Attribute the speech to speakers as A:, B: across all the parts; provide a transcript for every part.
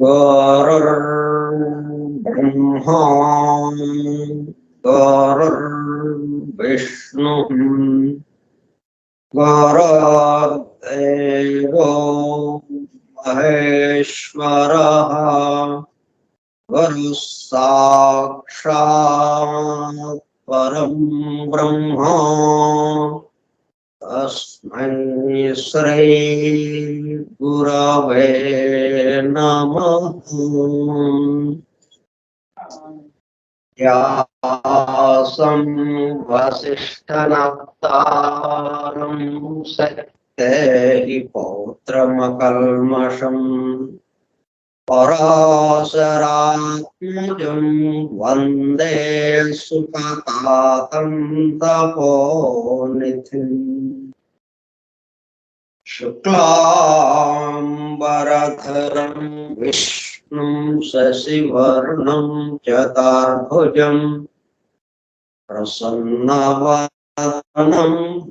A: गुरुर्ब्रह्मा गुरुर्विष्णुः गुरुर्देवो महेश्वरः गुरुः साक्षात् परं ब्रह्म तस्मै श्री गुरवे नमः। व्यासं वसिष्ठनप्तारं शक्तेः पौत्रमकल्मषम् पराशरात्मजं वन्दे सुखतातं तपोनिधिम् शुक्लाम्बरधरं विष्णुं शशिवर्णं चतुर्भुजं प्रसन्नवदनं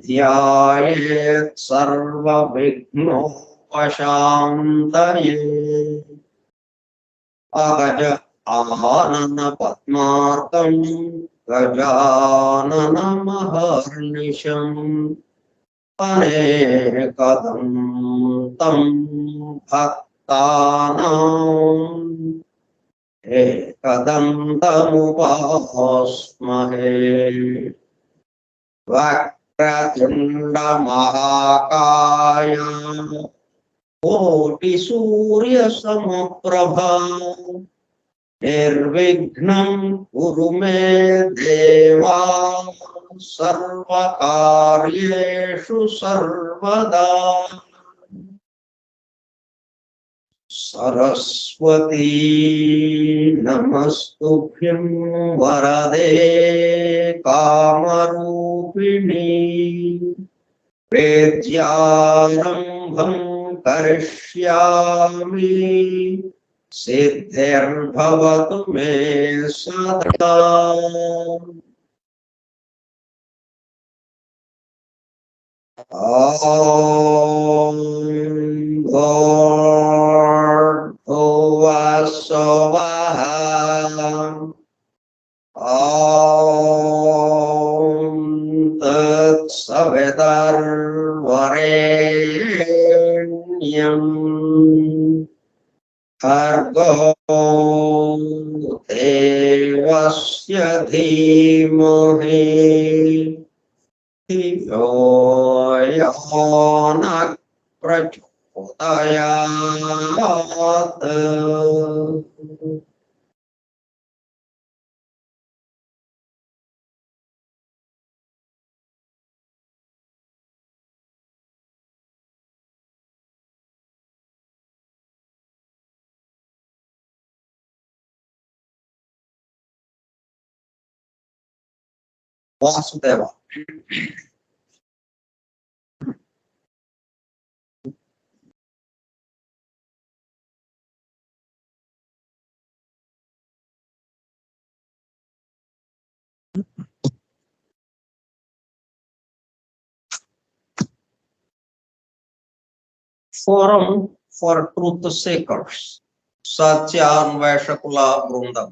A: ध्यायेत् सर्वविघ्नोपशान्तये। अगज आनन पद्मार्कं गजाननमहर्निशम् अनेकदं तं भक्तानाम् एकदन्तमुपास्महे। वक्रतुण्डमहाकाय कोटिसूर्यसमप्रभा निर्विघ्नं कुरु मे देवा सर्वकार्येषु सर्वदा। सरस्वती नमस्तुभ्यं वरदे कामरूपिणी वेद्यारम्भं करिष्यामि सिद्धिर्भवतु मे सदा। ॐ भूर्भुवः स्वः ॐ तत्सवितुर्वरेण्यं भर्गो देवस्य धीमहि धियो यो नः प्रचोदयात्। Vasudev forum for truth seekers, సత్యాన్వేషకుల బృందం.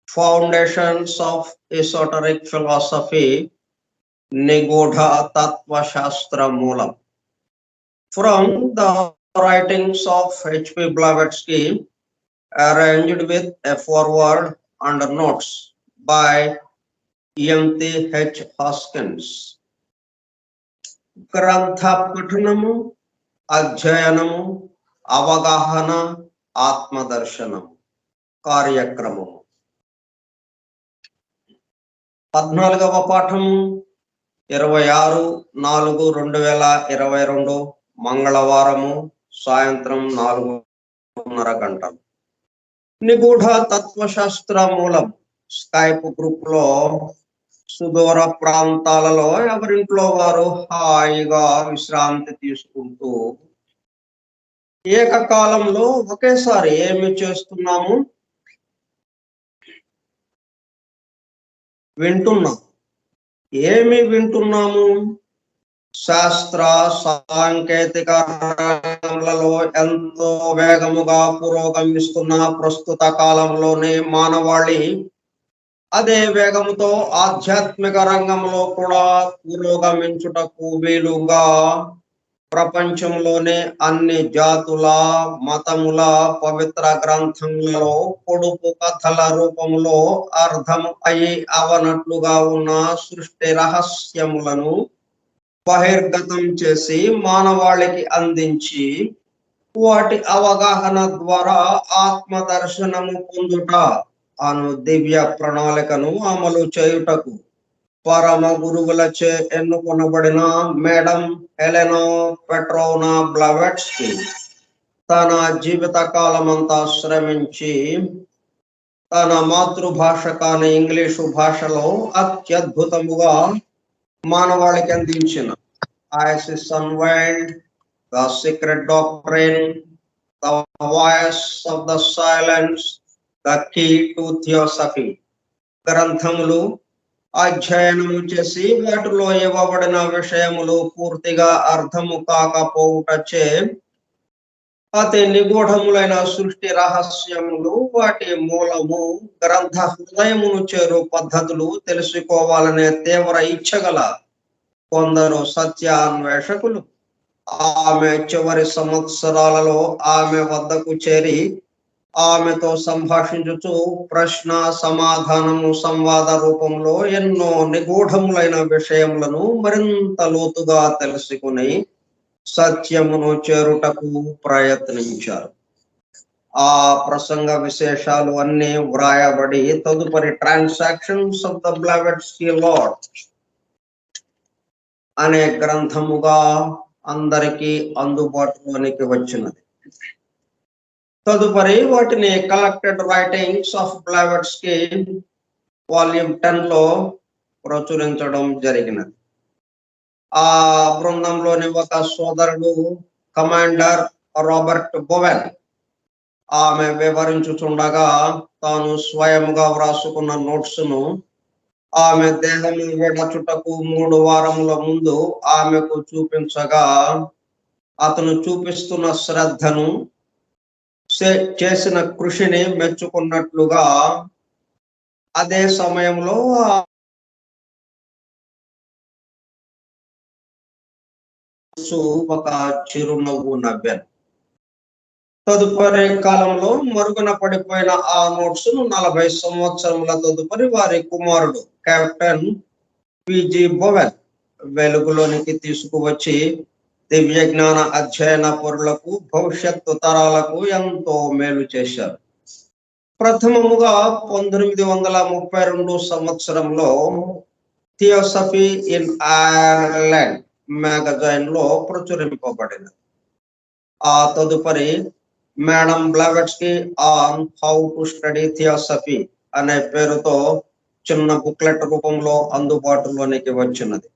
A: ఫౌండేషన్స్ ఆఫ్ ఎసోటరిక్ ఫిలాసఫీ, నిగూఢ తత్వశాస్త్ర మూలం. From the writings of H.P. Blavatsky, arranged with a foreword and notes by M.T.H. Hoskins. గ్రంథ పఠనము, అధ్యయనము, అవగాహన, ఆత్మదర్శనము కార్యక్రమము. 14వ పాఠము 26/4/2022 మంగళవారము సాయంత్రం 4:30 గంటలు. నిగూఢ తత్వశాస్త్ర మూలం స్కైప్ గ్రూప్ లో సుదూర ప్రాంతాలలో ఎవరింట్లో వారు హాయిగా విశ్రాంతి తీసుకుంటూ ఏకకాలంలో ఒకేసారి ఏమి చేస్తున్నాము? వింటున్నాం. ఏమి వింటున్నాము? శాస్త్ర సాంకేతిక రంగాలలో ఎంతో వేగముగా పురోగమిస్తున్న ప్రస్తుత కాలంలోనే మానవాళి అదే వేగముతో ఆధ్యాత్మిక రంగంలో కూడా పురోగమించుటకు వీలుగా ప్రపంచంలోనే అన్ని జాతుల, మతముల పవిత్ర గ్రంథములలో పొడుపు కథల రూపంలో అర్థం అయి అవనట్లుగా ఉన్న సృష్టి రహస్యములను బహిర్గతం చేసి మానవాళికి అందించి వాటి అవగాహన ద్వారా ఆత్మదర్శనము పొందుట అను దివ్య ప్రణాళికను అమలు చేయుటకు పరమ గురువులచే ఎన్నుకొనబడిన మేడం హెలెనా పెట్రోవ్నా బ్లవాట్స్కీ తన జీవిత కాలమంతా శ్రమించి తన మాతృభాష కాని ఇంగ్లీషు భాషలో అత్యద్భుతముగా మానవాళికి అందించిన Isis Unveiled, The Secret Doctrine, The Voice of the Silence, The Key to Theosophy గ్రంథములు అధ్యయనము చేసి వాటిలో ఇవ్వబడిన విషయములు పూర్తిగా అర్థము కాకపోవుటచే అతి నిగూఢములైన సృష్టి రహస్యములు, వాటి మూలము, గ్రంథ హృదయమును చేరు పద్ధతులు తెలుసుకోవాలనే తీవ్ర ఇచ్చగల కొందరు సత్యాన్వేషకులు ఆమె చివరి సంవత్సరాలలో ఆమె వద్దకు చేరి ఆమెతో సంభాషించుచు ప్రశ్న సమాధానము సంవాద రూపంలో ఎన్నో నిగూఢములైన విషయములను మరింత లోతుగా తెలుసుకుని సత్యమును చేరుటకు ప్రయత్నించారు. ఆ ప్రసంగ విశేషాలు అన్ని వ్రాయబడి తదుపరి ట్రాన్సాక్షన్స్ ఆఫ్ ద బ్లవాట్స్కీ లాట్ అనే గ్రంథముగా అందరికీ అందుబాటులోనికి వచ్చినది. తదుపరి వాటిని కలెక్టెడ్ రైటింగ్స్ ఆఫ్ బ్లవాట్స్కీ వాల్యూమ్ 10 లో ప్రచురించడం జరిగినది. ఆ బృందంలోని ఒక సోదరుడు కమాండర్ రాబర్ట్ బోవెన్ ఆమె వివరించుచుండగా తాను స్వయముగా వ్రాసుకున్న నోట్స్ ను ఆమె దేహము విడచుటకు 3 వారముల ముందు ఆమెకు చూపించగా అతను చూపిస్తున్న శ్రద్ధను, చేసిన కృషిని మెచ్చుకున్నట్లుగా అదే సమయంలో ఒక చిరునవ్వు నవ్వాను. తదుపరి కాలంలో మరుగున పడిపోయిన ఆ నోట్స్ ను 40 సంవత్సరముల తదుపరి వారి కుమారుడు కెప్టెన్ పిజి బోవెన్ వెలుగులోనికి తీసుకువచ్చి దివ్య జ్ఞాన అధ్యయన పరులకు, భవిష్యత్తు తరాలకు ఎంతో మేలు చేశారు. ప్రథమముగా 1932 సంవత్సరంలో థియోసఫీ ఇన్ ఐర్లాండ్ మ్యాగజైన్ లో ప్రచురింపబడినది. ఆ తదుపరి madam Blavatsky on how to study theosophy అనే పేరుతో చిన్న బుక్లెట్ రూపంలో అందుబాటులోనికి వచ్చినది.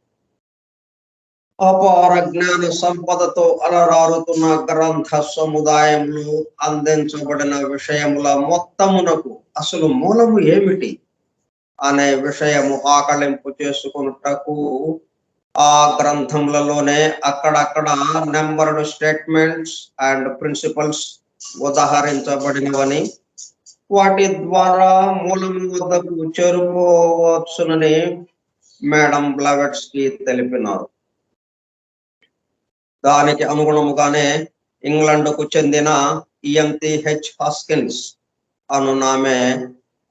A: అపార జ్ఞాన సంపదతో అలరారుతున్న గ్రంథ సముదాయంలో అందించబడిన విషయముల మొత్తమునకు అసలు మూలము ఏమిటి అనే విషయము ఆకలింపు చేసుకున్నటకు ఆ గ్రంథములలోనే అక్కడక్కడ నెంబర్డ్ స్టేట్మెంట్స్ అండ్ ప్రిన్సిపల్స్ ఉదాహరించబడినవని వాటి ద్వారా మూలం వద్దకు చేరుకోవచ్చునని మేడం బ్లావెట్స్కి తెలిపినారు. దానికి అనుగుణముగానే ఇంగ్లాండ్కు చెందిన EMTH హాస్కిన్స్ అను నామే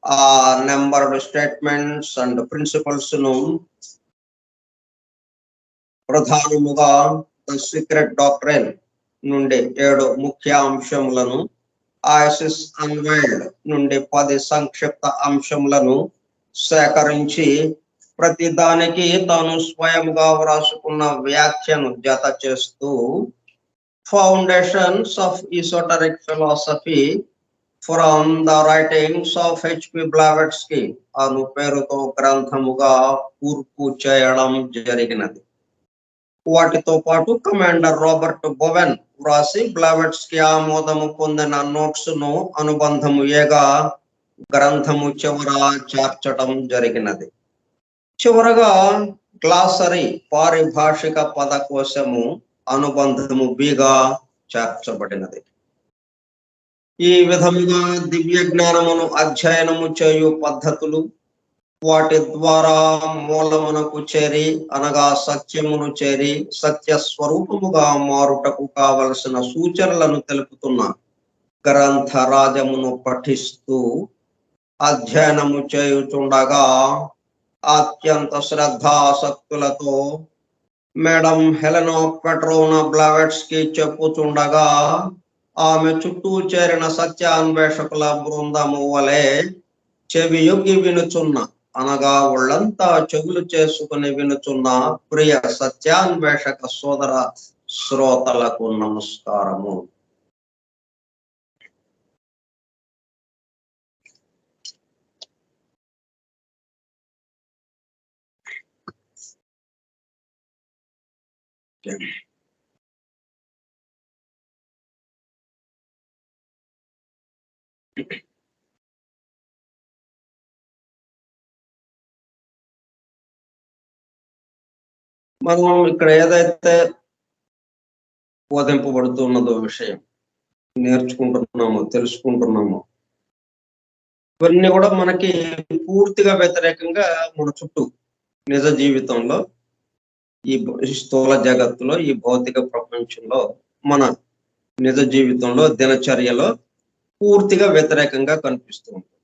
A: ఆ నెంబర్డ్ స్టేట్మెంట్స్ అండ్ ప్రిన్సిపల్స్ ను ప్రధానముగా ద సీక్రెట్ డాక్ట్రైన్ నుండి 7 ముఖ్య అంశములను, ఐసిస్ అన్వైల్డ్ నుండి 10 సంక్షిప్త అంశములను సేకరించి ప్రతి దానికి తాను స్వయంగా వ్రాసుకున్న వ్యాఖ్యను జత చేస్తూ foundations of esoteric philosophy from the writings of HP Blavatsky అను పేరుతో గ్రంథముగా కూర్పు చేయడం జరిగినది. వాటితో పాటు కమాండర్ రాబర్ట్ బోవెన్ వ్రాసి బ్లావెట్స్కి ఆమోదము పొందిన నోట్స్ ను అనుబంధము ఏగా గ్రంథము చివర చేర్చడం జరిగినది. చివరగా గ్లాసరీ పారిభాషిక పదకోశము అనుబంధము బిగా చేర్చబడినది. ఈ విధముగా దివ్య జ్ఞానమును అధ్యయనము చేయు పద్ధతులు, వాటి ద్వారా మూలమునకు చేరి అనగా సత్యమును చేరి సత్య స్వరూపముగా మారుటకు కావలసిన సూచనలను తెలుపుతున్న గ్రంథరాజమును పఠిస్తూ అధ్యయనము చేయుచుండగా అత్యంత శ్రద్ధాసక్తులతో మేడం హెలెనా పెట్రోనా బ్లావెట్స్కి చెప్పుచుండగా ఆమె చుట్టూ చేరిన సత్యాన్వేషకుల బృందము వలె చెవియొగ్గి వినుచున్న అనగా ఒళ్ళంతా చెవులు చేసుకుని వినుచున్న ప్రియ సత్యాన్వేషక సోదర శ్రోతలకు నమస్కారము. మనం ఇక్కడ ఏదైతే బోధింపబడుతున్నదో విషయం నేర్చుకుంటున్నామో తెలుసుకుంటున్నామో ఇవన్నీ కూడా మనకి పూర్తిగా వ్యతిరేకంగా మన చుట్టూ నిజ జీవితంలో ఈ స్థూల జగత్తులో ఈ భౌతిక ప్రపంచంలో మన నిజ జీవితంలో దినచర్యలో పూర్తిగా వ్యతిరేకంగా కనిపిస్తూ ఉంటుంది.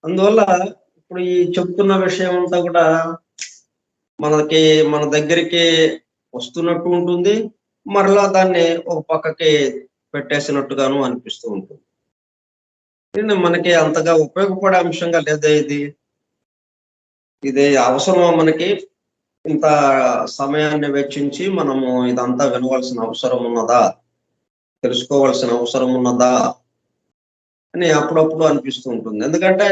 A: అందువల్ల ఇప్పుడు ఈ చెప్తున్న విషయం అంతా కూడా మన దగ్గరికి వస్తున్నట్టు ఉంటుంది, మరలా దాన్ని ఒక పక్కకి పెట్టేసినట్టుగాను అనిపిస్తూ ఉంటుంది. మనకి అంతగా ఉపయోగపడే అంశంగా లేదా ఇది అవసరమా? మనకి ఇంత సమయాన్ని వెచ్చించి మనము ఇదంతా వినవలసిన అవసరం ఉన్నదా, తెలుసుకోవాల్సిన అవసరం ఉన్నదా అని అప్పుడప్పుడు అనిపిస్తూ ఉంటుంది. ఎందుకంటే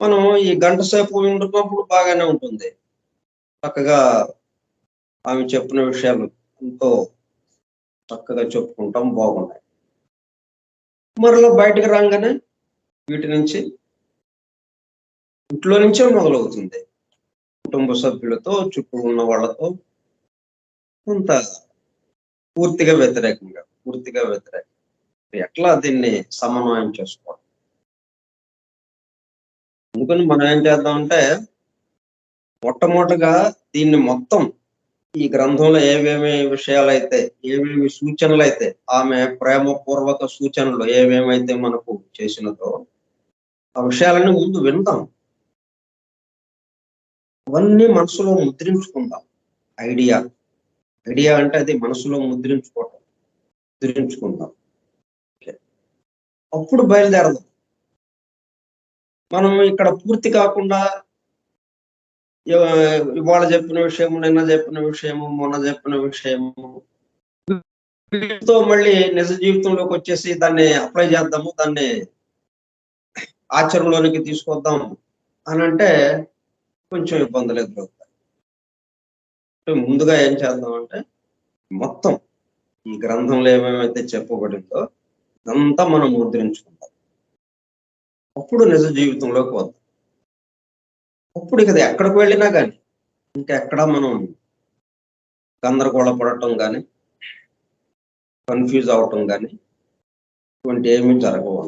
A: మనం ఈ గంట సేపు ఉంటున్నప్పుడు బాగానే ఉంటుంది, చక్కగా ఆమె చెప్పిన విషయాలు ఎంతో చక్కగా చెప్పుకుంటాం, బాగున్నాయి. మరలా బయటకు రాగానే వీటి నుంచి ఇంట్లో నుంచే మొదలవుతుంది, కుటుంబ సభ్యులతో చుట్టూ ఉన్న వాళ్ళతో కొంత పూర్తిగా వ్యతిరేకంగా ఎట్లా దీన్ని సమన్వయం చేసుకోవాలి? అందుకని మనం ఏం చేద్దామంటే మొట్టమొదటిగా దీన్ని మొత్తం ఈ గ్రంథంలో ఏమేమి విషయాలైతే ఏమేమి సూచనలు అయితే ఆమె ప్రేమపూర్వక సూచనలు ఏమేమైతే మనకు చేసినదో ఆ విషయాలన్నీ ముందు విందాం, అవన్నీ మనసులో ముద్రించుకుందాం. ఐడియా అంటే అది మనసులో ముద్రించుకుందాం. అప్పుడు బయలుదేరదాం. మనం ఇక్కడ పూర్తి కాకుండా ఇవాళ చెప్పిన విషయము, నిన్న చెప్పిన విషయము, మొన్న చెప్పిన విషయము వీటితో మళ్ళీ నిజ జీవితంలోకి వచ్చేసి దాన్ని అప్లై చేద్దాము, దాన్ని ఆచరణలోనికి తీసుకొద్దాం అని అంటే కొంచెం ఇబ్బందులు ఎదురవుతాయి. ముందుగా ఏం చేద్దాం అంటే మొత్తం ఈ గ్రంథంలో ఏమేమైతే చెప్పబడిందో ఇదంతా మనం ముద్రించుకుంటాం. అప్పుడు నిజ జీవితంలోకి వద్దాం. అప్పుడు ఇక ఎక్కడికి వెళ్ళినా కానీ ఇంకెక్కడ మనం గందరగోళ పడటం కానీ కన్ఫ్యూజ్ అవటం కానీ ఇటువంటి ఏమీ జరగవు.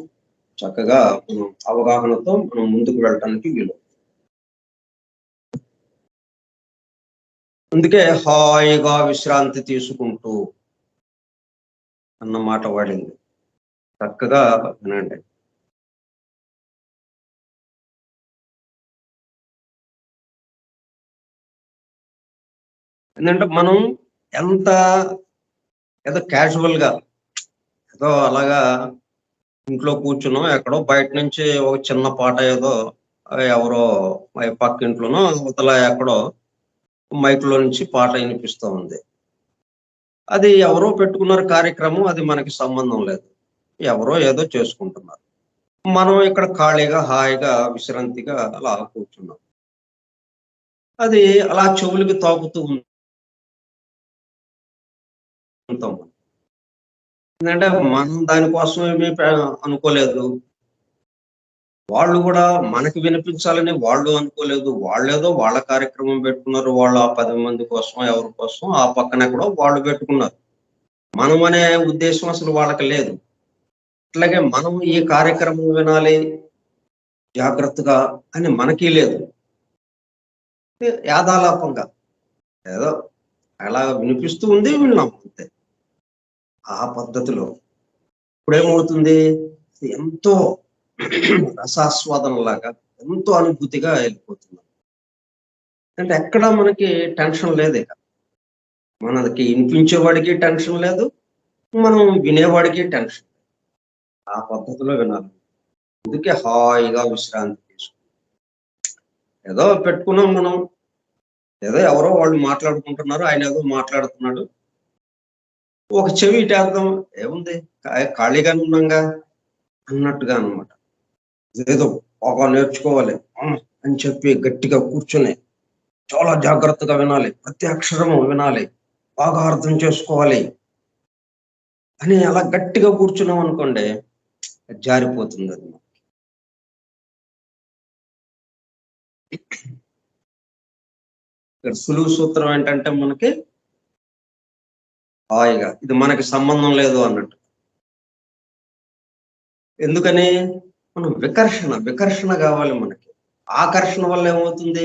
A: చక్కగా మనం అవగాహనతో మనం ముందుకు వెళ్ళటానికి వీలు. అందుకే హాయిగా విశ్రాంతి తీసుకుంటూ అన్న మాట వాడింది. చక్కగా వినండి. ఎందుకంటే మనం ఎంత ఏదో క్యాజువల్ గా ఏదో అలాగా ఇంట్లో కూర్చున్నాం, ఎక్కడో బయట నుంచి ఒక చిన్న పాట ఏదో ఎవరో పక్కింట్లోనో అవతల ఎక్కడో మైక్లో నుంచి పాట వినిపిస్తూ ఉంది. అది ఎవరో పెట్టుకున్నారు కార్యక్రమం, అది మనకి సంబంధం లేదు. ఎవరో ఏదో చేసుకుంటున్నారు. మనం ఇక్కడ ఖాళీగా హాయిగా విశ్రాంతిగా అలా కూర్చున్నాం. అది అలా చెవులకి తాకుతూ ఉంటాం. ఎందుకంటే మనం దానికోసం ఏమీ అనుకోలేదు. వాళ్ళు కూడా మనకి వినిపించాలని వాళ్ళు అనుకోలేదు. వాళ్ళేదో వాళ్ళ కార్యక్రమం పెట్టుకున్నారు. వాళ్ళు ఆ 10 మంది కోసం ఎవరి కోసం ఆ పక్కన ఎక్కడో వాళ్ళు పెట్టుకున్నారు. మనం అనే ఉద్దేశం అసలు వాళ్ళకి లేదు. అట్లాగే మనం ఈ కార్యక్రమం వినాలి జాగ్రత్తగా అని మనకి లేదు. యాదాలాపంగా ఏదో అలా వినిపిస్తూ ఉంది, విన్నాం అంతే. ఆ పద్ధతిలో ఇప్పుడేమవుతుంది, ఎంతో రసాస్వాదనలాగా ఎంతో అనుభూతిగా వెళ్ళిపోతుంది. అంటే ఎక్కడ మనకి టెన్షన్ లేదు. ఇక మనకి వినిపించేవాడికి టెన్షన్ లేదు, మనం వినేవాడికి టెన్షన్. ఆ పద్ధతిలో వినాలి. అందుకే హాయిగా విశ్రాంతి తీసుకుంటాం. ఏదో పెట్టుకున్నాం మనం, ఏదో ఎవరో వాళ్ళు మాట్లాడుకుంటున్నారు, ఆయన ఏదో మాట్లాడుతున్నాడు, ఒక చెవి ఇటేద్దాం, ఏముంది ఖాళీగానే ఉన్నాగా అన్నట్టుగా అనమాట. ఏదో బాగా నేర్చుకోవాలి అని చెప్పి గట్టిగా కూర్చుని చాలా జాగ్రత్తగా వినాలి, ప్రతి అక్షరము వినాలి, బాగా అర్థం చేసుకోవాలి అని అలా గట్టిగా కూర్చున్నాం అనుకోండి, జారిపోతుంది అది. ఇక్కడ సులువు సూత్రం ఏంటంటే మనకి హాయిగా, ఇది మనకి సంబంధం లేదు అన్నట్టు. ఎందుకని మనం వికర్షణ కావాలి మనకి. ఆకర్షణ వల్ల ఏమవుతుంది,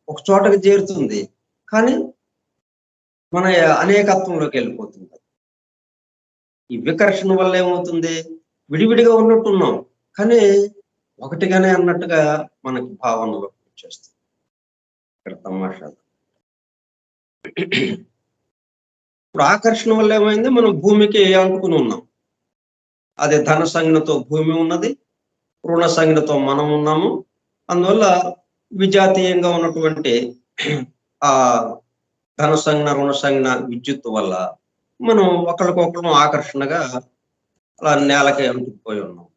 A: ఒక చోటకి చేరుతుంది, కానీ మన అనేకత్వంలోకి వెళ్ళిపోతుంది. ఈ వికర్షణ వల్ల ఏమవుతుంది, విడివిడిగా ఉన్నట్టున్నాం కానీ ఒకటిగానే అన్నట్టుగా మనకి భావనలో వచ్చేస్తుంది. ఇక్కడ తమాషా. ఇప్పుడు ఆకర్షణ వల్ల ఏమైంది, మనం భూమికి అంటుకుని ఉన్నాం. అది ధన సంజ్ఞతో భూమి ఉన్నది, రుణ సంజ్ఞతో మనం ఉన్నాము. అందువల్ల విజాతీయంగా ఉన్నటువంటి ఆ ధన సంజ్ఞ రుణ సంజ్ఞ విద్యుత్ వల్ల మనం ఒకరికొకరు ఆకర్షణగా అలా నేలకి అంటుకుపోయి ఉన్నాం.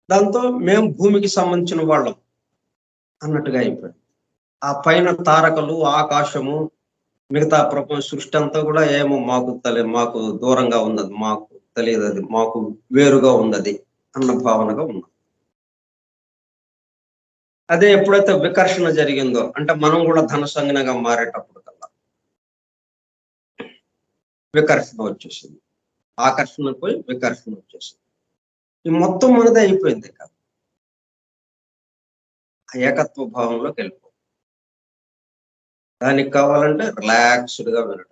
A: దాంతో మేము భూమికి సంబంధించిన వాళ్ళం అన్నట్టుగా అయిపోయింది. ఆ పైన తారకలు, ఆకాశము, మిగతా ప్రపంచ సృష్టి అంతా కూడా ఏమో మాకు దూరంగా ఉన్నది, మాకు తెలియదు, అది మాకు వేరుగా ఉన్నది అన్న భావనగా ఉన్నాం. అదే ఎప్పుడైతే వికర్షణ జరిగిందో, అంటే మనం కూడా ధన సంజ్ఞగా మారేటప్పుడు కల్లా వికర్షణ వచ్చేసింది. ఆకర్షణ పోయి వికర్షణ వచ్చేసింది. ఈ మొత్తం మనదే అయిపోయింది. కాదు, ఆ ఏకత్వ భావంలోకి వెళ్ళిపో. దానికి కావాలంటే రిలాక్స్డ్గా వినడం.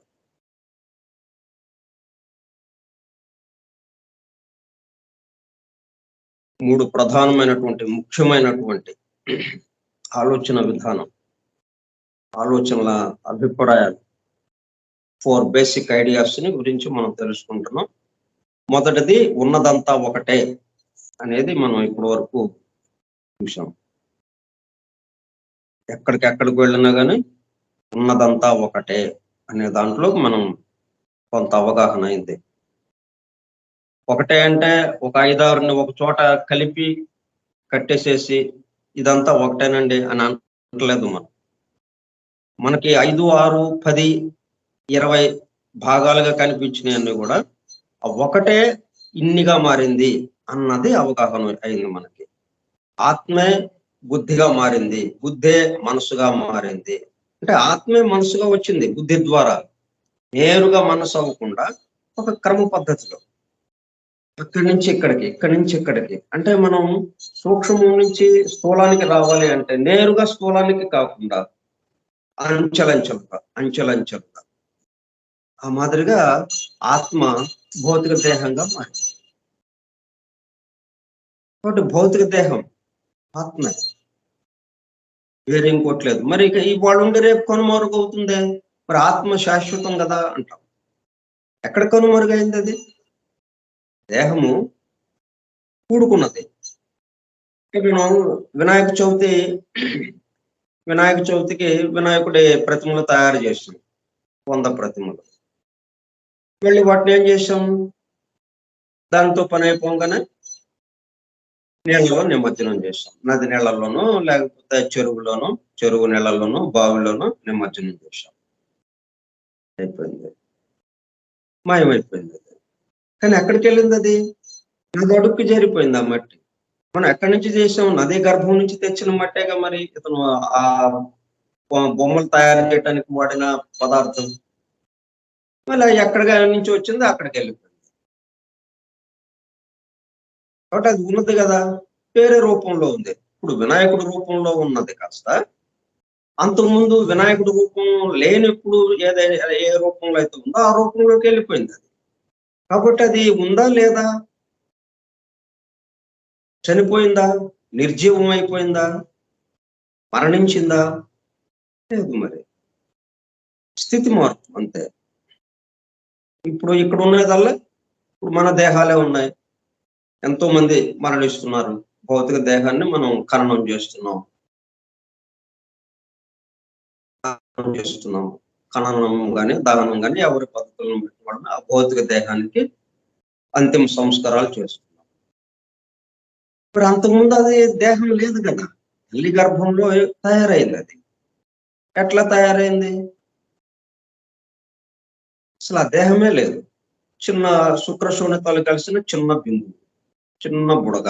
A: మూడు ప్రధానమైనటువంటి ముఖ్యమైనటువంటి ఆలోచన విధానం, ఆలోచనల అభిప్రాయాలు, 4 బేసిక్ ఐడియాస్ ని గురించి మనం తెలుసుకుంటున్నాం. మొదటిది ఉన్నదంతా ఒకటే అనేది మనం ఇప్పటి వరకు చూసాం. ఎక్కడికి వెళ్ళినా కానీ ఉన్నదంతా ఒకటే అనే దాంట్లో మనం కొంత అవగాహన అయింది. ఒకటే అంటే ఒక 5-6ని ఒక చోట కలిపి కట్టేసేసి ఇదంతా ఒకటేనండి అని అనట్లేదు. మనకి 5, 6, 10, 20 భాగాలుగా కనిపించినవి అన్ని కూడా ఒకటే ఇన్నిగా మారింది అన్నది అవగాహన అయింది మనకి. ఆత్మే బుద్ధిగా మారింది, బుద్ధే మనసుగా మారింది. అంటే ఆత్మే మనసుగా వచ్చింది బుద్ధి ద్వారా, నేరుగా మనసు అవ్వకుండా ఒక క్రమ పద్ధతిలో ఇక్కడి నుంచి ఇక్కడికి, ఇక్కడి నుంచి ఇక్కడికి. అంటే మనం సూక్ష్మం నుంచి స్థూలానికి రావాలి అంటే నేరుగా స్థూలానికి కాకుండా అంచెలంచెలుగా అంచెలంచెలుగా ఆ మాదిరిగా ఆత్మ భౌతిక దేహంగా మారింది. కాబట్టి భౌతిక దేహం ఆత్మ, వేరే ఇంకోట్లేదు. మరి ఇక ఇవాళ ఉండి రేపు కనుమరుగు అవుతుంది. మరి ఆత్మ శాశ్వతం కదా అంటాం. ఎక్కడ కనుమరుగైంది అది? దేహము కూడుకున్నది. మనం వినాయక చవితి వినాయక చవితికి వినాయకుడి ప్రతిమలు తయారు చేసాం, 100 ప్రతిమలు. వెళ్ళి వాటిని ఏం చేసాం, దాంతో పని అయిపోగానే నీళ్ళలో నిమజ్జనం చేసాం. నది నీళ్ళలోనో లేకపోతే చెరువులోనో, చెరువు నీళ్ళలోనో, బావిలోనో నిమజ్జనం చేసాం. అయిపోయింది, మాయమైపోయింది అది. కానీ ఎక్కడికి వెళ్ళింది అది? నది అడుక్కి చేరిపోయింది ఆ మట్టి. మనం ఎక్కడి నుంచి చేసాం? నది గర్భం నుంచి తెచ్చిన మట్టేగా. మరి ఇతను ఆ బొమ్మలు తయారు చేయడానికి వాడిన పదార్థం మళ్ళీ ఎక్కడికి నుంచి వచ్చింది అక్కడికి వెళ్ళిపోయింది. కాబట్టి అది ఉన్నది కదా, వేరే రూపంలో ఉంది. ఇప్పుడు వినాయకుడి రూపంలో ఉన్నది కాస్త అంతకుముందు వినాయకుడి రూపం లేనప్పుడు ఏ రూపంలో అయితే ఉందో ఆ రూపంలోకి వెళ్ళిపోయింది అది. కాబట్టి అది ఉందా లేదా? చనిపోయిందా? నిర్జీవం అయిపోయిందా? మరణించిందా? లేదు. మరి స్థితి మార్పు అంతే. ఇప్పుడు ఇక్కడ ఉన్నదల్లా ఇప్పుడు మన దేహాలే ఉన్నాయి. ఎంతో మంది మరణిస్తున్నారు. భౌతిక దేహాన్ని మనం ఖననం చేస్తున్నాం. ఖననం గాని, దహనం గాని ఎవరి పద్ధతులను బట్టి ఆ భౌతిక దేహానికి అంతిమ సంస్కారాలు చేస్తున్నాం. మరి అంతకుముందు అది దేహం లేదు కదా, తల్లి గర్భంలో తయారైంది అది. ఎట్లా తయారైంది? అసలు ఆ దేహమే లేదు. చిన్న శుక్రశూన్యతాలు కలిసిన చిన్న బిందువు, చిన్న బుడగ.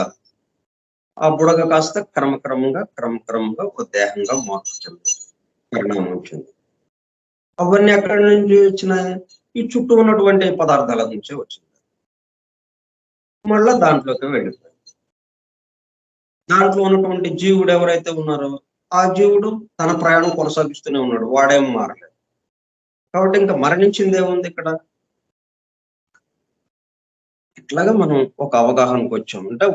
A: ఆ బుడగ కాస్త క్రమక్రమంగా ఒక దేహంగా మార్చింది, పరిణామం వచ్చింది. అవన్నీ ఎక్కడి నుంచి వచ్చినాయి? ఈ చుట్టూ ఉన్నటువంటి పదార్థాల నుంచే వచ్చింది. మళ్ళా దాంట్లోకి వెళ్ళిపోయింది. దాంట్లో ఉన్నటువంటి జీవుడు ఎవరైతే ఉన్నారో ఆ జీవుడు తన ప్రయాణం కొనసాగిస్తూనే ఉన్నాడు, వాడేం మారలేదు. కాబట్టి ఇంకా మరణించింది ఏముంది ఇక్కడ? ఇట్లాగా మనం ఒక అవగాహనకు వచ్చాం. అంటే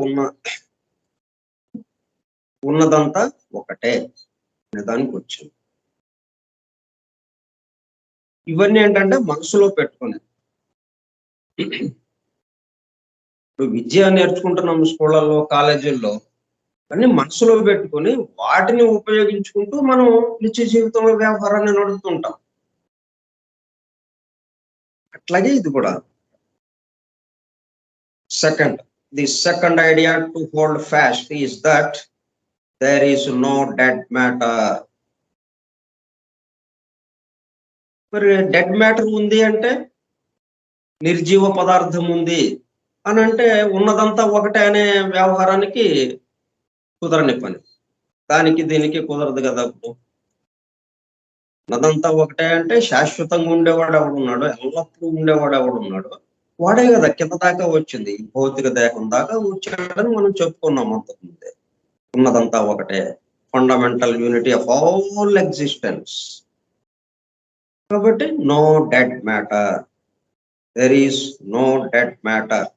A: ఉన్నదంతా ఒకటే అనే దానికి వచ్చాం. ఇవన్నీ ఏంటంటే మనసులో పెట్టుకునే. ఇప్పుడు విద్య నేర్చుకుంటున్నాం స్కూళ్ళల్లో, కాలేజీల్లో. అన్ని మనసులో పెట్టుకొని వాటిని ఉపయోగించుకుంటూ మనం నిత్య జీవితంలో వ్యవహారాన్ని నడుపుతుంటాం. అట్లాగే ఇది కూడా. The second idea to hold fast is that there is no dead matter. మరి డెడ్ మ్యాటర్ ఉంది అంటే నిర్జీవ పదార్థం ఉంది అని అంటే ఉన్నదంతా ఒకటే అనే వ్యవహారానికి కుదరని పని. దానికి దీనికి కుదరదు కదా. అప్పుడు ఉన్నదంతా ఒకటే అంటే శాశ్వతంగా ఉండేవాడు ఎవడున్నాడు, ఎల్లప్పుడూ ఉండేవాడు ఎవడున్నాడు, వాడే కదా కింద దాకా వచ్చింది, భౌతిక దేహం దాకా వచ్చాడని మనం చెప్పుకున్నాం అంతకుముందే. ఉన్నదంతా ఒకటే, fundamental unity of all existence. కాబట్టి no dead matter, there is no dead matter.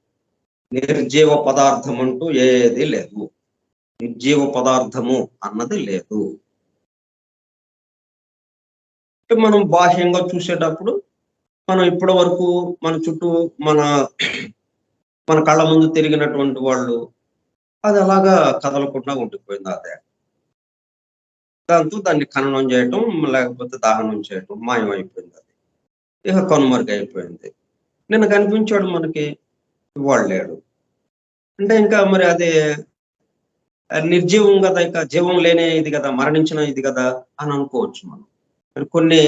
A: నిర్జీవ పదార్థం అంటూ ఏది లేదు, నిర్జీవ పదార్థము అన్నది లేదు. మనం బాహ్యంగా చూసేటప్పుడు మనం ఇప్పటి వరకు మన చుట్టూ మన కళ్ళ ముందు తిరిగినటువంటి వాళ్ళు అది అలాగా కదలకుండా ఉండిపోయింది అదే. దాంతో దాన్ని ఖననం చేయటం లేకపోతే దహనం చేయటం మాయమైపోయింది అది. ఇక కనుమరుగైపోయింది. నిన్న కనిపించాడు మనకి, ఇవాళ లేడు. అంటే ఇంకా మరి అది నిర్జీవం కదా, ఇక జీవం లేనే ఇది కదా, మరణించిన ఇది కదా అని అనుకోవచ్చు మనం. మరి కొన్ని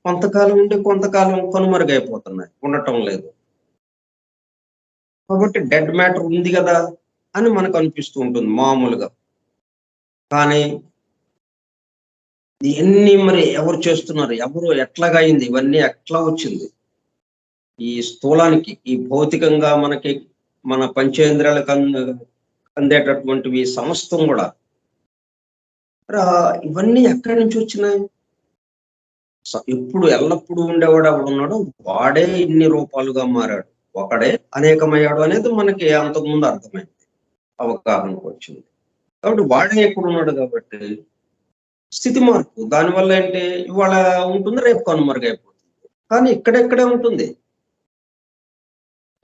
A: కొంతకాలం ఉండి కొంతకాలం కనుమరుగైపోతున్నాయి, ఉండటం లేదు. కాబట్టి డెడ్ మ్యాటర్ ఉంది కదా అని మనకు అనిపిస్తూ ఉంటుంది మామూలుగా. కానీ ఇవన్నీ మరి ఎవరు చేస్తున్నారు, ఎవరు ఎట్లాగా అయింది, ఇవన్నీ ఎట్లా వచ్చింది? ఈ స్థూలానికి, ఈ భౌతికంగా మనకి మన పంచేంద్రియాలకు అందేటటువంటివి సమస్తం కూడా ఇవన్నీ ఎక్కడి నుంచి వచ్చినాయి? ఎప్పుడు ఎల్లప్పుడూ ఉండేవాడు ఎవడున్నాడో వాడే ఇన్ని రూపాలుగా మారాడు, ఒకడే అనేకమయ్యాడు అనేది మనకి అంతకుముందు అర్థమైంది, అవగాహనకు వచ్చింది. కాబట్టి వాడే ఎక్కడ ఉన్నాడు కాబట్టి స్థితి మార్పు, దానివల్ల ఏంటి, ఇవాళ ఉంటుంది రేపు కనుమరుగైపోతుంది. కానీ ఇక్కడెక్కడే ఉంటుంది,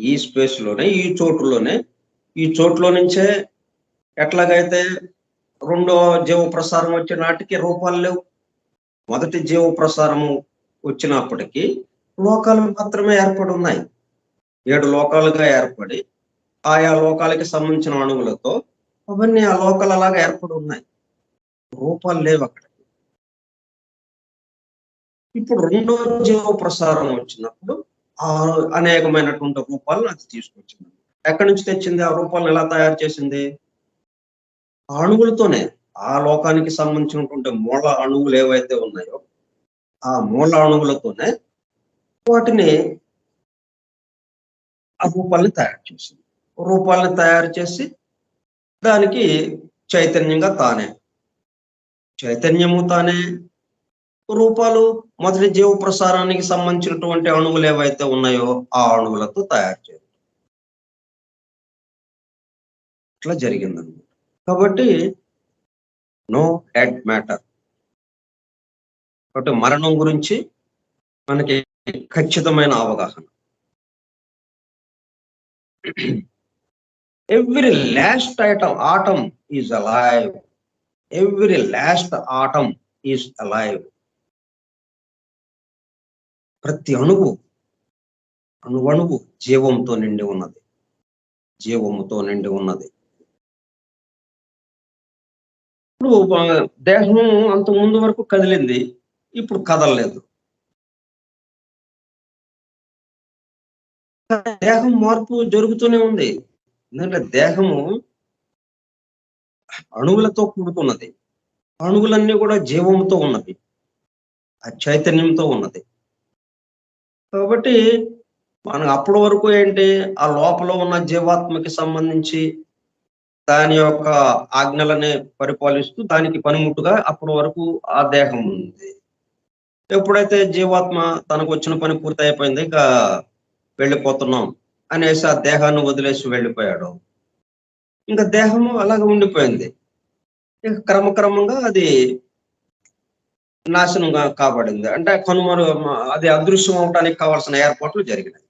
A: ఈ స్పేస్ లోనే, ఈ చోటులోనే. ఈ చోట్లో నుంచే ఎట్లాగైతే రెండో జీవ ప్రసారం వచ్చే నాటికి రూపాలు లేవు, మొదటి జీవ ప్రసారము వచ్చినప్పటికీ లోకాలు మాత్రమే ఏర్పడి ఉన్నాయి. 7 లోకాలుగా ఏర్పడి ఆయా లోకాలకి సంబంధించిన అణువులతో అవన్నీ ఆ లోకాలు అలాగా ఏర్పడి ఉన్నాయి, రూపాలు లేవు అక్కడ. ఇప్పుడు రెండో జీవ ప్రసారం వచ్చినప్పుడు ఆ అనేకమైనటువంటి రూపాలను అది తీసుకొచ్చింది. ఎక్కడి నుంచి తెచ్చింది? ఆ రూపాలను ఎలా తయారు చేసింది? అణువులతోనే. ఆ లోకానికి సంబంధించినటువంటి మూల అణువులు ఏవైతే ఉన్నాయో ఆ మూల అణువులతోనే వాటిని, ఆ రూపాలని తయారు చేసింది. రూపాలని తయారు చేసి దానికి చైతన్యంగా తానే, చైతన్యము తానే, రూపాలు మొదటి జీవ ప్రసారానికి సంబంధించినటువంటి అణువులు ఏవైతే ఉన్నాయో ఆ అణువులతో తయారు చేయాలి. ఇట్లా జరిగిందన్నమాట. కాబట్టి నో డెడ్ మ్యాటర్. కాబట్టి మరణం గురించి మనకి ఖచ్చితమైన అవగాహన. Every last atom is alive. Every last atom is alive. ప్రతి అణువు, అణువణువు జీవంతో నిండి ఉన్నది, జీవముతో నిండి ఉన్నది. ఇప్పుడు దేహం అంత ముందు వరకు కదిలింది, ఇప్పుడు కదలలేదు. దేహం మార్పు జరుగుతూనే ఉంది. ఎందుకంటే దేహము అణువులతో కూడుకున్నది, అణువులన్నీ కూడా జీవంతో ఉన్నది, ఆ చైతన్యంతో ఉన్నది. కాబట్టి మనం అప్పటి వరకు ఏంటి, ఆ లోపల ఉన్న జీవాత్మకి సంబంధించి దాని యొక్క ఆజ్ఞలని పరిపాలిస్తూ దానికి పనిముట్టుగా అప్పటి వరకు ఆ దేహం ఉంది. ఎప్పుడైతే జీవాత్మ తనకు వచ్చిన పని పూర్తి అయిపోయింది, ఇక వెళ్ళిపోతున్నాం అనేసి ఆ దేహాన్ని వదిలేసి వెళ్ళిపోయాడు, ఇంకా దేహము అలాగ ఉండిపోయింది. ఇక క్రమక్రమంగా అది నాశనం కాబడింది, అంటే అది అదృశ్యం అవడానికి కావాల్సిన ఏర్పాట్లు జరిగినాయి.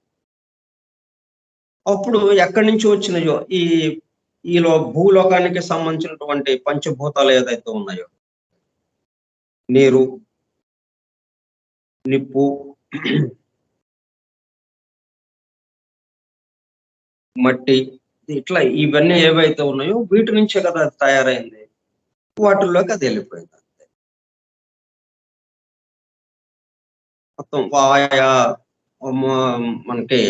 A: అప్పుడు ఎక్కడి నుంచి వచ్చినాయో ఈలో భూలోకానికి సంబంధించినటువంటి పంచభూతాలు ఏదైతే ఉన్నాయో, నీరు, నిప్పు, మట్టి, ఇట్లా ఇవన్నీ ఏవైతే ఉన్నాయో వీటి నుంచే కదా అది తయారైంది. వాటిల్లోకి అది వెళ్ళిపోయింది అంతే. మొత్తం ఆయా మనకి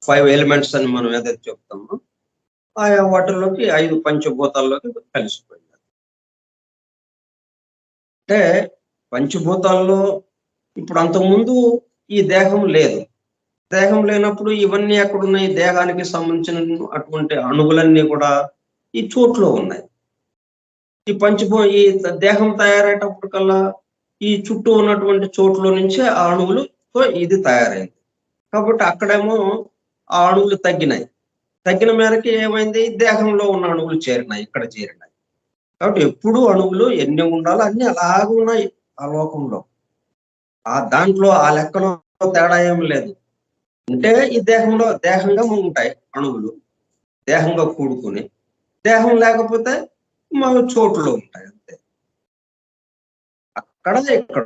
A: 5 ఎలిమెంట్స్ అని మనం ఏదైతే చెప్తామో ఆయా వాటిల్లోకి 5 పంచభూతాల్లోకి కలిసిపోయింది. అంటే పంచభూతాల్లో ఇప్పుడు అంతకుముందు ఈ దేహం లేదు. దేహం లేనప్పుడు ఇవన్నీ ఎక్కడున్నాయి? దేహానికి సంబంధించిన అటువంటి అణువులన్నీ కూడా ఈ చోట్లో ఉన్నాయి. ఈ దేహం తయారయ్యేటప్పటికల్లా ఈ చుట్టూ ఉన్నటువంటి చోట్ల నుంచే ఆ అణువులుతో ఇది తయారైంది. కాబట్టి అక్కడేమో ఆ అణువులు తగ్గినాయి. తగ్గిన మేరకి ఏమైంది? దేహంలో ఉన్న అణువులు చేరినాయి, ఇక్కడ చేరినాయి. కాబట్టి ఎప్పుడు అణువులు ఎన్ని ఉండాలో అన్ని అలాగ ఉన్నాయి ఆ లోకంలో. దాంట్లో ఆ లెక్కలో తేడా ఏమి లేదు. ఉంటే ఈ దేహంగా ఉంటాయి అణువులు, దేహంగా కూడుకుని. దేహం లేకపోతే మన చోట్లో ఉంటాయి అంతే, అక్కడ ఇక్కడ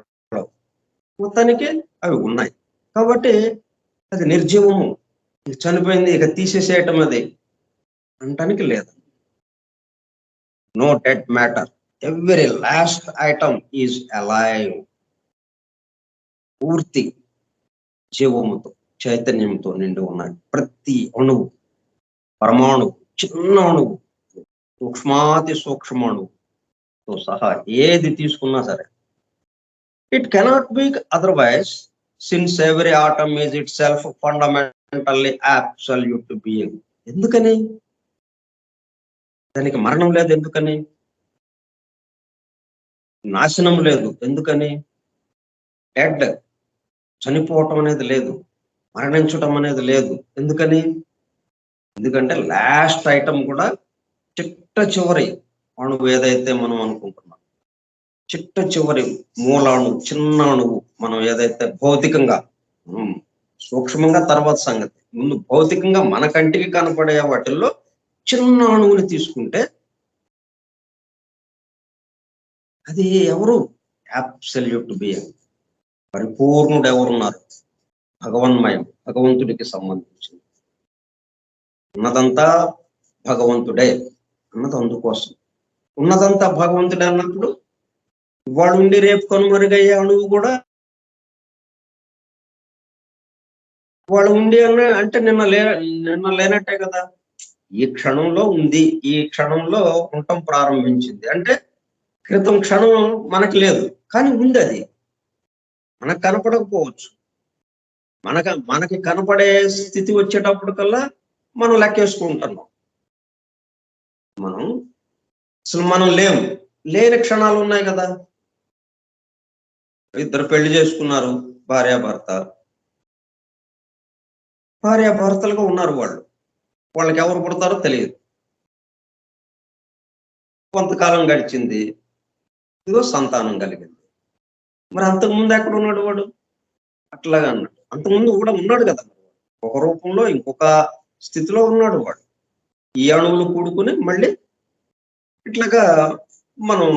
A: మొత్తానికి అవి ఉన్నాయి. కాబట్టి అది నిర్జీవము, చనిపోయింది, ఇక తీసేసేయటం అది అంటానికి లేదు. No dead matter. Every last item is alive. పూర్తి జీవముతో చైతన్యంతో నిండి ఉన్నాయి. ప్రతి అణువు, పరమాణువు, చిన్న అణువు, సూక్ష్మాతి సూక్ష్మ అణువుతో సహా ఏది తీసుకున్నా సరే, it cannot be otherwise since every atom is it self fundamentally absolute being. ఎందుకని? దానికి మరణం లేదు. ఎందుకని? నాశనం లేదు. ఎందుకని? డెడ్, చనిపోవటం అనేది లేదు, మరణించటం అనేది లేదు. ఎందుకని? ఎందుకంటే లాస్ట్ ఐటమ్ కూడా చిట్ట చివరి అణువు ఏదైతే మనం అనుకుంటున్నాం, చిట్ట చివరి మూల అణువు, చిన్న అణువు, మనం ఏదైతే భౌతికంగా, సూక్ష్మంగా తర్వాత సంగతి, ముందు భౌతికంగా మన కంటికి కనపడే వాటిల్లో చిన్న అణువుని తీసుకుంటే అది ఎవరు? అబ్సల్యూట్ బీయింగ్, పరిపూర్ణుడు ఎవరున్నారు? భగవన్మయం, భగవంతుడికి సంబంధించింది. ఉన్నదంతా భగవంతుడే అన్నది అందుకోసం. ఉన్నదంతా భగవంతుడే అన్నప్పుడు వాడు ఉండి రేపు కనుమరుగయ్యే అణువు కూడా వాడు ఉండి అంటే నిన్న లేనట్టే కదా. ఈ క్షణంలో ఉంది, ఈ క్షణంలో ఉండటం ప్రారంభించింది అంటే క్రితం క్షణం మనకి లేదు, కానీ ఉంది. అది మనకు కనపడకపోవచ్చు. మనకి కనపడే స్థితి వచ్చేటప్పటికల్లా మనం లెక్కేసుకుంటున్నాం. మనం లేని క్షణాలు ఉన్నాయి కదా. ఇద్దరు పెళ్లి చేసుకున్నారు, భార్యాభర్తలుగా ఉన్నారు. వాళ్ళకి ఎవరు పుడతారో తెలియదు. కొంతకాలం గడిచింది, ఇదిగో సంతానం కలిగింది. మరి అంతకుముందు ఎక్కడ ఉన్నాడు వాడు? అట్లాగా అన్నాడు. అంతకుముందు కూడా ఉన్నాడు కదా, ఒక రూపంలో ఇంకొక స్థితిలో ఉన్నాడు వాడు. ఈ అణువులు కూడుకుని మళ్ళీ ఇట్లాగా మనం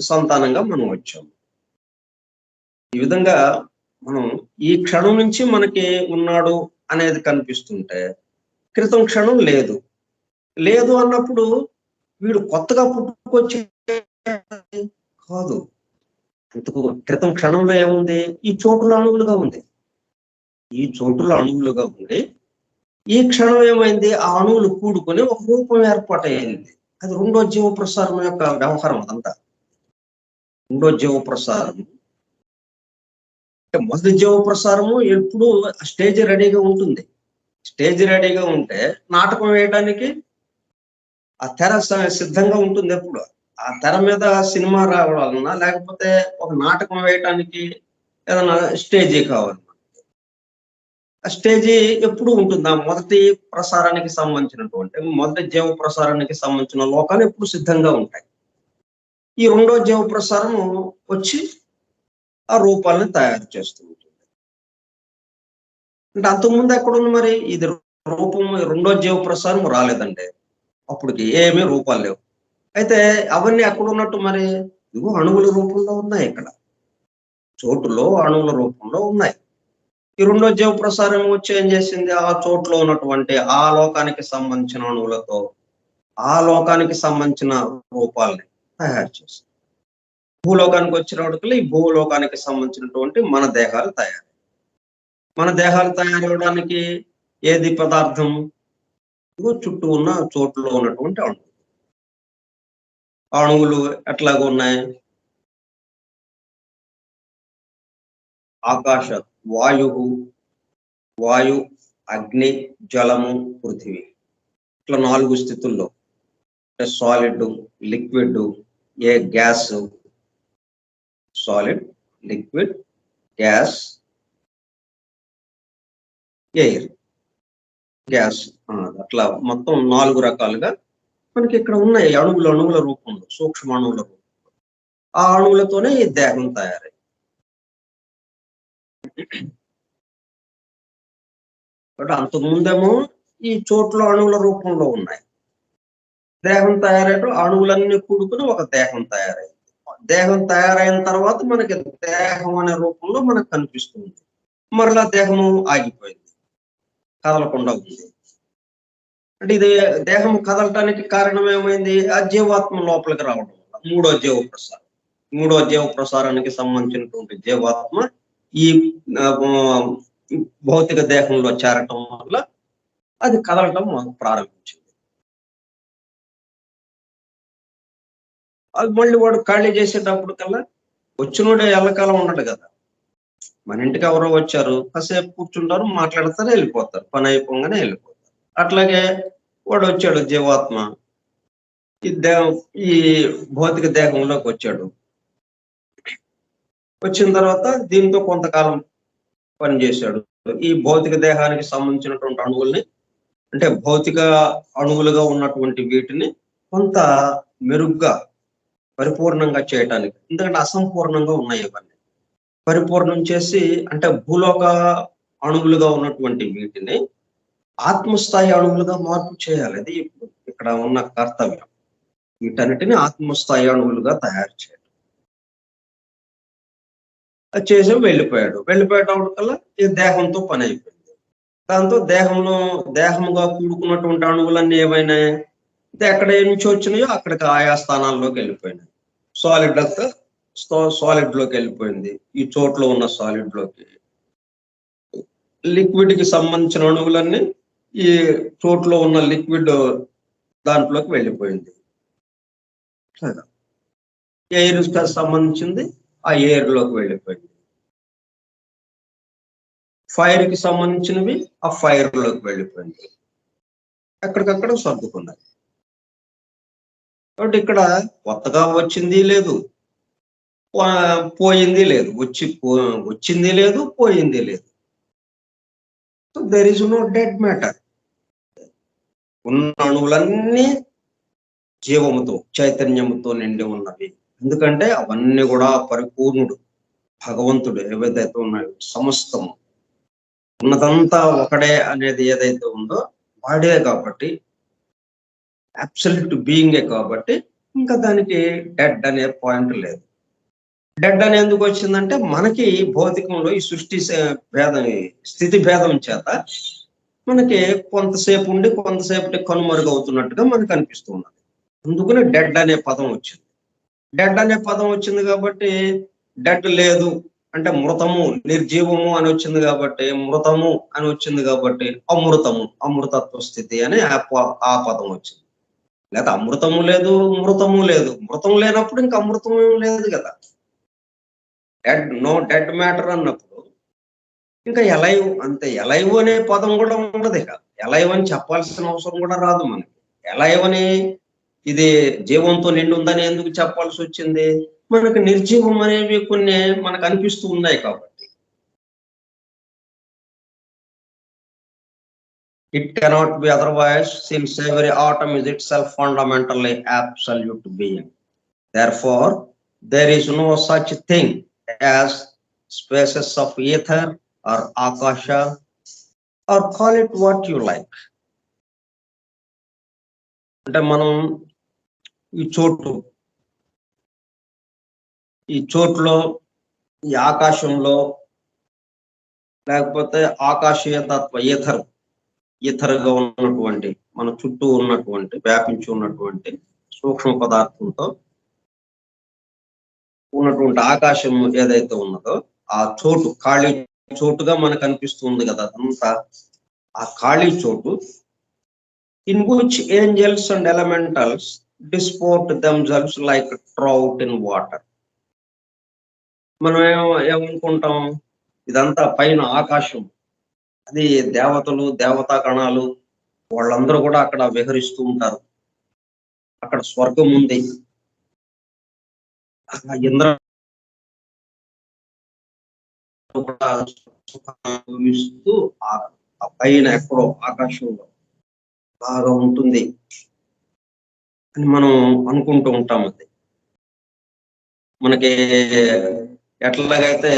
A: సంతానంగా మనం వచ్చాము. ఈ విధంగా మనం ఈ క్షణం నుంచి మనకి ఉన్నాడు అనేది కనిపిస్తుంటే, క్రితం క్షణం లేదు అన్నప్పుడు వీడు కొత్తగా పుట్టుకొచ్చే కాదు. అంతకు క్రితం క్షణంలో ఏముంది? ఈ చోటుల అణువులుగా ఉంది. ఈ క్షణం ఏమైంది? ఆ అణువులు కూడుకొని ఒక రూపం ఏర్పాటైంది. అది రెండో జీవ ప్రసారం యొక్క వ్యవహారం. అదంతా రెండో జీవ ప్రసారం. అంటే మొదటి జీవ ప్రసారము ఎప్పుడు స్టేజ్ రెడీగా ఉంటుంది. స్టేజ్ రెడీగా ఉంటే నాటకం వేయడానికి ఆ తెర సిద్ధంగా ఉంటుంది. ఎప్పుడు ఆ తెర మీద సినిమా రావాలన్నా, లేకపోతే ఒక నాటకం వేయటానికి ఏదైనా స్టేజీ కావాలి. ఆ స్టేజీ ఎప్పుడు ఉంటుంది. ఆ మొదటి ప్రసారానికి సంబంధించినటువంటి, మొదటి జీవ ప్రసారానికి సంబంధించిన లోకాలు ఎప్పుడు సిద్ధంగా ఉంటాయి. ఈ రెండో జీవ ప్రసారము వచ్చి ఆ రూపాలను తయారు చేస్తూ ఉంటుంది. అంటే అంతకుముందు ఎక్కడుంది మరి? ఇది రూపం, రెండో జీవ ప్రసారం రాలేదండి. అప్పటికి ఏమీ రూపాలు లేవు. అయితే అవన్నీ ఎక్కడున్నట్టు మరి? ఇవో అణువుల రూపంలో ఉన్నాయి. ఇక్కడ చోటులో అణువుల రూపంలో ఉన్నాయి. ఈ రెండో జీవ ప్రసారం వచ్చి ఏం చేసింది? ఆ చోట్లో ఉన్నటువంటి ఆ లోకానికి సంబంధించిన అణువులతో ఆ లోకానికి సంబంధించిన రూపాలని తయారు చేసింది. భూలోకానికి వచ్చినప్పటికీ ఈ భూలోకానికి సంబంధించినటువంటి మన దేహాలు తయారవడానికి ఏది పదార్థం? చుట్టూ ఉన్న చోట్లో ఉన్నటువంటి అణువులు ఎట్లాగా ఉన్నాయి? ఆకాశ, వాయు, అగ్ని, జలము, పృథివీ, ఇట్లా 4 స్థితుల్లో. Solid, liquid, gas, solid, liquid, gas, air, gas, అట్లా మొత్తం 4 రకాలుగా మనకి ఇక్కడ ఉన్నాయి. అణువుల రూపంలో, సూక్ష్మ అణువుల రూపంలో. ఆ అణువులతోనే ఈ దేహం తయారై. అంతకుముందేమో ఈ చోట్ల అణువుల రూపంలో ఉన్నాయి. దేహం తయారయ్యటం అణువులన్నీ కూడుకుని ఒక దేహం తయారైంది. దేహం తయారైన తర్వాత మనకి దేహం అనే రూపంలో మనకు కనిపిస్తుంది. మరలా దేహము ఆగిపోయింది, కదలకుండా ఉంది. అంటే ఇది దేహం కదలటానికి కారణం ఏమైంది? ఆ జీవాత్మ లోపలికి రావడం వల్ల. మూడో జీవ ప్రసారానికి సంబంధించినటువంటి జీవాత్మ ఈ భౌతిక దేహంలో చేరటం వల్ల అది కదలటం ప్రారంభించింది. అది మళ్ళీ వాడు ఖాళీ చేసేటప్పుడు కల్లా వచ్చినోడే ఎల్లకాలం ఉండడు కదా. మన ఇంటికి ఎవరో వచ్చారు, కాసేపు కూర్చుంటారు, మాట్లాడతారు, వెళ్ళిపోతారు, పని అయిపోగానే వెళ్ళిపోతారు. అట్లాగే వాడు వచ్చాడు జీవాత్మ, ఈ భౌతిక దేహంలోకి వచ్చాడు. వచ్చిన తర్వాత దీంతో కొంతకాలం పనిచేశాడు. ఈ భౌతిక దేహానికి సంబంధించినటువంటి అణువుల్ని, అంటే భౌతిక అణువులుగా ఉన్నటువంటి వీటిని కొంత మెరుగ్గా పరిపూర్ణంగా చేయటానికి, ఎందుకంటే అసంపూర్ణంగా ఉన్నాయి ఇవన్నీ, పరిపూర్ణం చేసి, అంటే భూలోక అణువులుగా ఉన్నటువంటి వీటిని ఆత్మస్థాయి అణువులుగా మార్పు చేయాలి. అది ఇక్కడ ఉన్న కర్తవ్యం. వీటన్నిటిని ఆత్మస్థాయి అణువులుగా తయారు చేయాలి. అది చేసి వెళ్ళిపోయేటప్పుడు కల్లా ఈ దేహంతో పని అయిపోయింది. దాంతో దేహముగా కూడుకున్నటువంటి అణువులన్నీ ఏమైనా ఎక్కడ నుంచి వచ్చినాయో అక్కడికి ఆయా స్థానాల్లోకి వెళ్ళిపోయినాయి. సాలిడ్ లోకి వెళ్ళిపోయింది, ఈ చోట్లో ఉన్న సాలిడ్ లోకి. లిక్విడ్ కి సంబంధించిన అణువులన్నీ ఈ చోట్లో ఉన్న లిక్విడ్ దాంట్లోకి వెళ్ళిపోయింది. ఎయిర్ సంబంధించింది ఆ ఎయిర్ లోకి వెళ్ళిపోయింది. ఫైర్ కి సంబంధించినవి ఆ ఫైర్ లోకి వెళ్ళిపోయింది. ఎక్కడికక్కడ సర్దుకున్నాయి. కాబట్టి ఇక్కడ కొత్తగా వచ్చింది లేదు, పోయింది లేదు, వచ్చింది లేదు, పోయింది లేదు. So there is no dead matter. ఉన్న అణువులన్నీ జీవముతో, చైతన్యముతో నిండి ఉన్నవి. ఎందుకంటే అవన్నీ కూడా పరిపూర్ణుడు భగవంతుడు ఏవైతే ఉన్నాయో, సమస్తము ఉన్నదంతా ఒకడే అనేది ఏదైతే ఉందో వాడే కాబట్టి, అబ్సల్యూట్ బీయింగే కాబట్టి ఇంకా దానికి డెడ్ అనే పాయింట్ లేదు. డెడ్ అని ఎందుకు వచ్చిందంటే మనకి భౌతికంలో ఈ సృష్టి స్థితి భేదం చేత మనకి కొంతసేపు ఉండి కొంతసేపటి కనుమరుగవుతున్నట్టుగా మనకు అనిపిస్తున్నది. అందుకని డెడ్ అనే పదం వచ్చింది. డెడ్ అనే పదం వచ్చింది కాబట్టి, డెడ్ లేదు అంటే మృతము, నిర్జీవము అని వచ్చింది కాబట్టి, మృతము అని వచ్చింది కాబట్టి అమృతత్వ స్థితి అని ఆ పదం వచ్చింది. లేదా అమృతము లేదు, మృతము లేదు. మృతం లేనప్పుడు ఇంకా అమృతం లేదు కదా. నో డెడ్ మ్యాటర్ అన్నప్పుడు ఇంకా ఎలైవ్ అంతే. ఎలైవ్ అనే పదం కూడా ఉండదు. ఇక ఎలైవ్ అని చెప్పాల్సిన అవసరం కూడా రాదు మనకి. ఎలైవ్ అని ఇది జీవంతో నిండి ఉందని ఎందుకు చెప్పాల్సి వచ్చింది? మనకు నిర్జీవం అనేవి కొన్ని మనకు అనిపిస్తూ ఉన్నాయి కాబట్టి. It cannot be otherwise since every atom is it self fundamentally absolute being. Therefore, there is no such thing as spaces of ether or akasha, or call it what you like. అంటే మనం ఈ చోట్లో ఈ ఆకాశంలో, లేకపోతే ఆకాశీయ తత్వ ఈథర్గా ఉన్నటువంటి మన చుట్టూ ఉన్నటువంటి వ్యాపించి ఉన్నటువంటి సూక్ష్మ పదార్థంతో ఉన్నటువంటి ఆకాశం ఏదైతే ఉన్నదో ఆ చోటు ఖాళీ చోటుగా మనకు అనిపిస్తుంది కదా. అదంతా ఆ ఖాళీ చోటు, in which angels and elementals disport themselves like trout in water. మనం ఏమనుకుంటాం, ఇదంతా పైన ఆకాశం, అది దేవతలు, దేవతా గణాలు వాళ్ళందరూ కూడా అక్కడ విహరిస్తూ ఉంటారు. అక్కడ స్వర్గం ఉంది, ఇంద్ర అనుభవిస్తూ ఆ పైన ఎక్కడో ఆకాశంలో బాగా ఉంటుంది అని మనం అనుకుంటూ ఉంటాం. అది మనకి ఎట్లాగైతే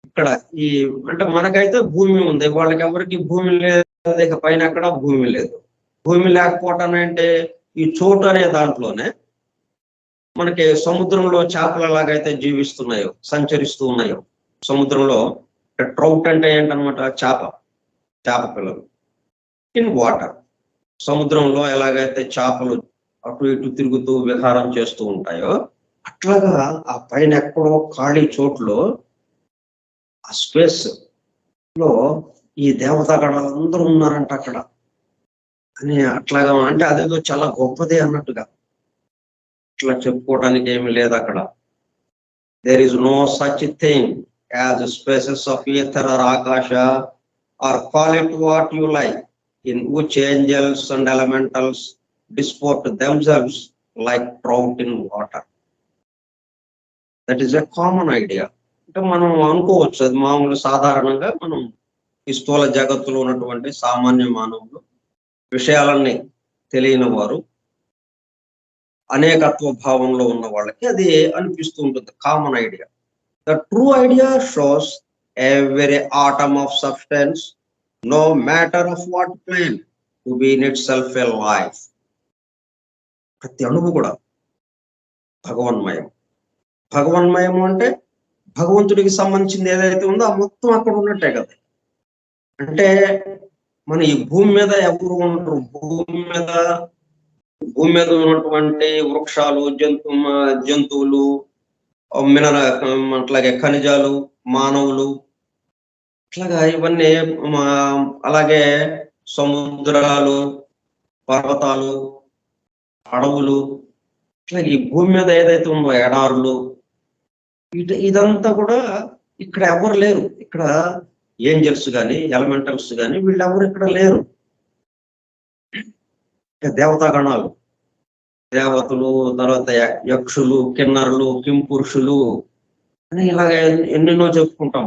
A: ఇక్కడ అంటే మనకైతే భూమి ఉంది, వాళ్ళకి ఎవరికి భూమి లేదు. ఇక పైన ఎక్కడ భూమి లేదు. భూమి లేకపోవటం అంటే ఈ చోటు అనే దాంట్లోనే మనకి సముద్రంలో చేపలు ఎలాగైతే జీవిస్తున్నాయో, సంచరిస్తూ ఉన్నాయో సముద్రంలో. ట్రౌట్ అంటే ఏంటనమాట, చేప పిల్లలు ఇన్ వాటర్. సముద్రంలో ఎలాగైతే చేపలు అటు ఇటు తిరుగుతూ విహారం చేస్తూ ఉంటాయో, అట్లాగా ఆ పైన ఎక్కడో ఖాళీ చోట్లో ఆ స్పేస్ లో ఈ దేవతాగణాలందరూ ఉన్నారంట అక్కడ అని అట్లాగా, అంటే అదేదో చాలా గొప్పదే అన్నట్టుగా ఇట్లా చెప్పుకోవడానికి ఏమి లేదు అక్కడ. There is no such thing as spaces of ether or akasha or call it what you like, in which angels and elementals disport themselves like trout in water. That is a common idea. అంటే మనం అనుకోవచ్చు, అది మామూలు సాధారణంగా మనం ఈ స్థూల జగత్తులో ఉన్నటువంటి సామాన్య మానవులు, విషయాలన్నీ తెలియని వారు, అనేకత్వ భావంలో ఉన్న వాళ్ళకి అది అనిపిస్తూ ఉంటుంది, common idea. The true idea shows every atom of substance, no matter of what plane, to be in itself a life. ప్రతి అణువు కూడా భగవన్మయం. భగవన్మయం అంటే భగవంతుడికి సంబంధించింది ఏదైతే ఉందో ఆ మొత్తం అక్కడ ఉన్నట్టే కదా. అంటే మన ఈ భూమి మీద ఎవరు ఉండరు, భూమి మీద ఉన్నటువంటి వృక్షాలు, జంతువులు, అట్లాగే ఖనిజాలు, మానవులు, అట్లాగా ఇవన్నీ, అలాగే సముద్రాలు, పర్వతాలు, అడవులు, ఇట్లా ఈ భూమి మీద ఏదైతే ఉందో ఎడారులు, ఇదంతా కూడా ఇక్కడ ఎవరు లేరు. ఇక్కడ ఏంజల్స్ కానీ ఎలిమెంటల్స్ కానీ వీళ్ళెవరు ఇక్కడ లేరు. దేవతాగణాలు, దేవతలు, తర్వాత యక్షులు, కిన్నరులు, కింపురుషులు అని ఇలాగ ఎన్నెన్నో చెప్పుకుంటాం.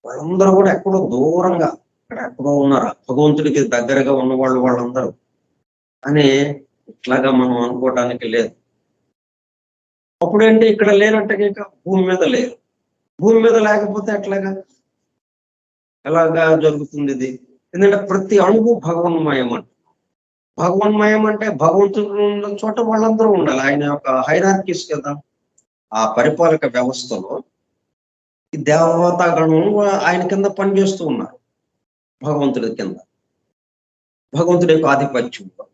A: వాళ్ళందరూ కూడా ఎక్కడో దూరంగా ఎక్కడో ఉన్నారు, భగవంతుడికి దగ్గరగా ఉన్న వాళ్ళందరూ అని ఇట్లాగా మనం అనుకోవటానికి లేదు. అప్పుడేంటి ఇక్కడ లేనంటే భూమి మీద లేరు. భూమి మీద లేకపోతే ఎలాగా జరుగుతుంది ఇది? ఎందుకంటే ప్రతి అణువు భగవన్మయం అంట. భగవన్మయం అంటే భగవంతుడు ఉన్న చోట వాళ్ళందరూ ఉండాలి. ఆయన యొక్క హైరార్కీస్ కదా, ఆ పరిపాలక వ్యవస్థలో ఈ దేవతాగణం ఆయన కింద పనిచేస్తూ ఉన్నారు, భగవంతుడి కింద, భగవంతుడి యొక్క ఆధిపత్యంలో,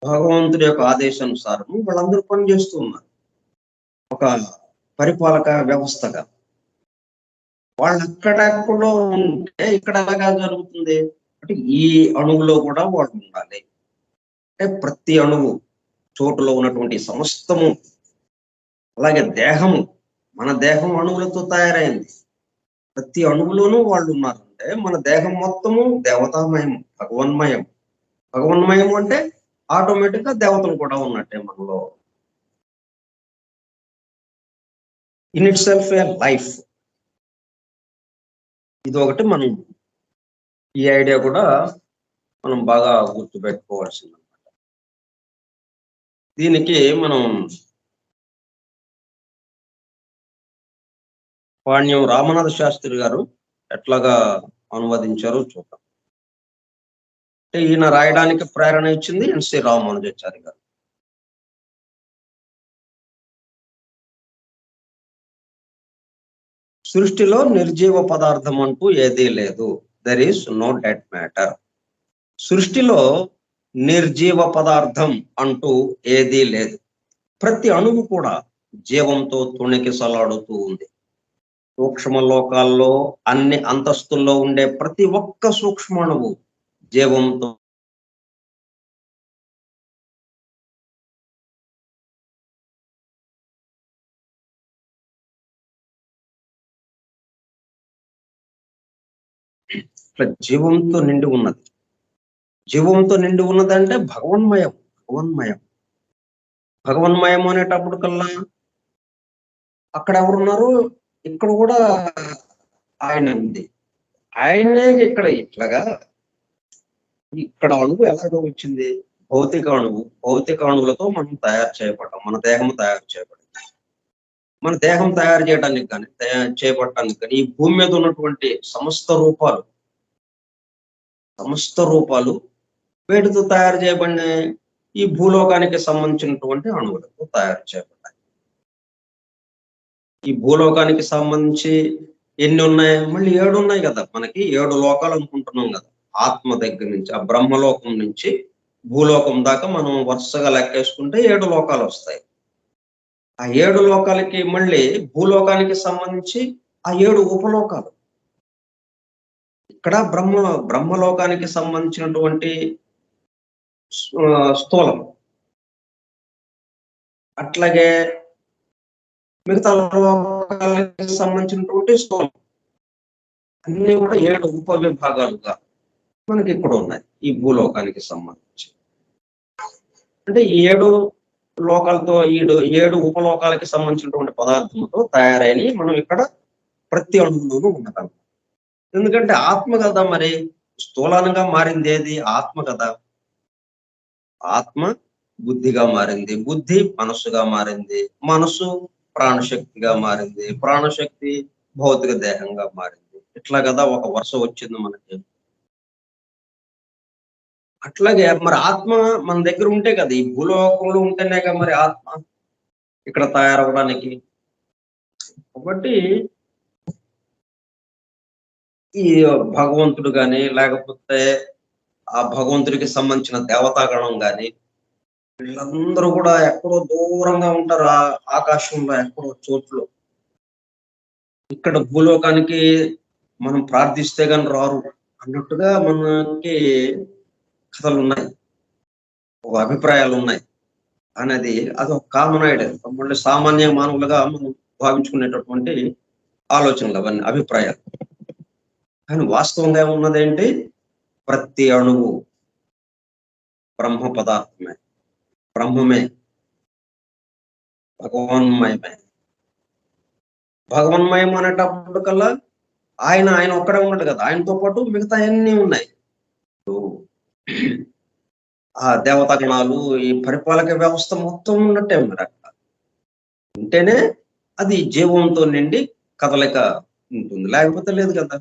A: భగవంతుడి యొక్క ఆదేశానుసారం వాళ్ళందరూ పనిచేస్తూ ఉన్నారు ఒక పరిపాలక వ్యవస్థగా. వాళ్ళు ఎక్కడెక్కడో ఉంటే ఇక్కడ ఎలాగా జరుగుతుంది అంటే ఈ అణువులో కూడా వాళ్ళు ఉండాలి. అంటే ప్రతి అణువు చోటులో ఉన్నటువంటి సమస్తము, అలాగే దేహము, మన దేహం అణువులతో తయారైంది, ప్రతి అణువులోనూ వాళ్ళు ఉన్నారంటే మన దేహం మొత్తము దేవతామయం, భగవన్మయం. భగవన్మయం అంటే ఆటోమేటిక్ గా దేవతలు కూడా ఉన్నట్టే మనలో. In it self A life. ఇది ఒకటి మనం, ఈ ఐడియా కూడా మనం బాగా గుర్తుపెట్టుకోవాల్సింది అనమాట. దీనికి మనం పాణ్యం రామనాథ శాస్త్రి గారు ఎట్లాగా అనువదించారో చూద్దాం. అంటే ఈయన రాయడానికి ప్రేరణ ఇచ్చింది ఎన్సి రామానుజాచారి గారు. సృష్టిలో నిర్జీవ పదార్థం అంటూ ఏదీ లేదు. There is no dead matter. సృష్టిలో నిర్జీవ పదార్థం అంటూ ఏదీ లేదు. ప్రతి అణువు కూడా జీవంతో తొణికిసలాడుతూ ఉంది. సూక్ష్మ లోకాల్లో అన్ని అంతస్తుల్లో ఉండే ప్రతి ఒక్క సూక్ష్మాణువు జీవంతో జీవంతో నిండి ఉన్నది. జీవంతో నిండి ఉన్నదంటే భగవన్మయం. భగవన్మయం అనేటప్పుడు కల్లా అక్కడ ఎవరున్నారు, ఇక్కడ కూడా ఆయన ఉంది. ఆయనే ఇక్కడ ఇట్లాగా ఇక్కడ అణువు ఎలాగో వచ్చింది, భౌతిక అణువు. భౌతిక అణువులతో మనం తయారు చేయబడ్డాం, మన దేహం తయారు చేయబడింది. మన దేహం తయారు చేయడానికి కానీ చేపట్టడానికి కానీ ఈ భూమి మీద ఉన్నటువంటి సమస్త రూపాలు వేటితో తయారు చేయబడిన ఈ భూలోకానికి సంబంధించినటువంటి అణువులతో తయారు చేయబడ్డాయి. ఈ భూలోకానికి సంబంధించి ఎన్ని ఉన్నాయి? మళ్ళీ 7 ఉన్నాయి కదా. మనకి 7 లోకాలు అనుకుంటున్నాం కదా. ఆత్మ దగ్గర నుంచి, ఆ బ్రహ్మలోకం నుంచి భూలోకం దాకా మనం వరుసగా లెక్కేసుకుంటే 7 లోకాలు వస్తాయి. ఆ 7 లోకాలకి మళ్ళీ భూలోకానికి సంబంధించి ఆ 7 ఉపలోకాలు. ఇక్కడ బ్రహ్మలోకానికి సంబంధించినటువంటి స్థూలం, అట్లాగే మిగతా లోకాలకు సంబంధించినటువంటి స్థూలం, అన్ని కూడా 7 ఉపవిభాగాలుగా మనకి ఇక్కడ ఉన్నాయి ఈ భూలోకానికి సంబంధించి. అంటే ఈ 7 లోకాలతో 7 ఉపలోకాలకి సంబంధించినటువంటి పదార్థంతో తయారైనవి మనం ఇక్కడ ప్రతి అణువులోనూ ఉండగలం. ఎందుకంటే ఆత్మ కదా, మరి స్థూలంగా మారింది ఏది? ఆత్మ కదా. ఆత్మ బుద్ధిగా మారింది, బుద్ధి మనస్సుగా మారింది, మనస్సు ప్రాణశక్తిగా మారింది, ప్రాణశక్తి భౌతిక దేహంగా మారింది. ఇట్లా కదా ఒక వరుస వచ్చింది మనకి. అట్లాగే మరి ఆత్మ మన దగ్గర ఉంటే కదా, ఈ భూలోకంలో ఉంటేనే కదా మరి ఆత్మ ఇక్కడ తయారవడానికి. కాబట్టి ఈ భగవంతుడు గాని, లేకపోతే ఆ భగవంతుడికి సంబంధించిన దేవతాగణం గాని, వీళ్ళందరూ కూడా ఎక్కడో దూరంగా ఉంటారు, ఆ ఆకాశంలో ఎక్కడో చోట్లో. ఇక్కడ భూలోకానికి మనం ప్రార్థిస్తే గాని రారు అన్నట్టుగా మనకి కథలు ఉన్నాయి, ఒక అభిప్రాయాలు ఉన్నాయి అనేది. అది ఒక కామన్ ఐడియా, మళ్ళీ సామాన్య మానవులుగా మనం భావించుకునేటటువంటి ఆలోచనలు అవన్నీ, అభిప్రాయాలు. కానీ వాస్తవంగా ఉన్నదేంటి? ప్రతి అణువు బ్రహ్మ పదార్థమే, బ్రహ్మమే, భగవన్మయమే. భగవన్మయం అనేటప్పుడు కల్లా ఆయన ఒక్కడే ఉన్నాడు కదా, ఆయనతో పాటు మిగతా అన్నీ ఉన్నాయి. ఆ దేవతా గణాలు, ఈ పరిపాలక వ్యవస్థ మొత్తం ఉన్నట్టే మరి అక్కడ ఉంటేనే అది జీవంతో నిండి కదలిక ఉంటుంది, లేకపోతే లేదు కదా.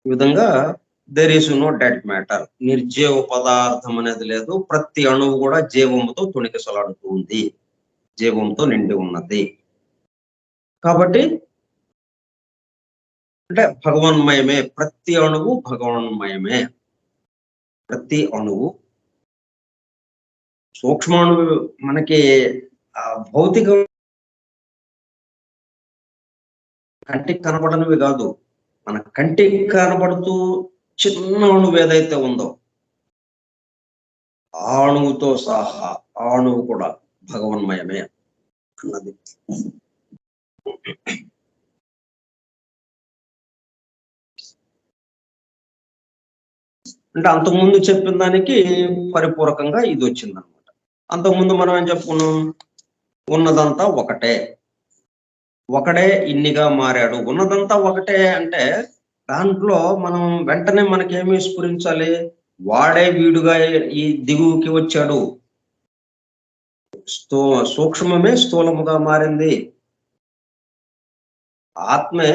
A: ఈ విధంగా there is no dead matter, నిర్జీవ పదార్థం అనేది లేదు. ప్రతి అణువు కూడా జీవంతో తొణికిసలాడుతూ ఉంది, జీవంతో నిండి ఉన్నది. కాబట్టి అంటే భగవన్మయమే, ప్రతి అణువు భగవన్మయమే. ప్రతి అణువు సూక్ష్మాణువు మనకి భౌతిక కంటికి కనబడనివి కాదు, మన కంటికి కనబడుతూ చిన్న అణువు ఏదైతే ఉందో ఆ అణువుతో సహా ఆ అణువు కూడా భగవన్మయమే అన్నది. అంటే అంతకుముందు చెప్పిన దానికి పరిపూరకంగా ఇది వచ్చిందనమాట. అంతకుముందు మనం ఏం చెప్పుకున్నాం? ఉన్నదంతా ఒకటే, ఒకడే ఇన్నిగా మారాడు. ఉన్నదంతా ఒకటే అంటే దాంట్లో మనం వెంటనే మనకేమి స్ఫురించాలి? వాడే వీడుగా ఈ దిగువకి వచ్చాడు, సూక్ష్మమే స్థూలముగా మారింది, ఆత్మే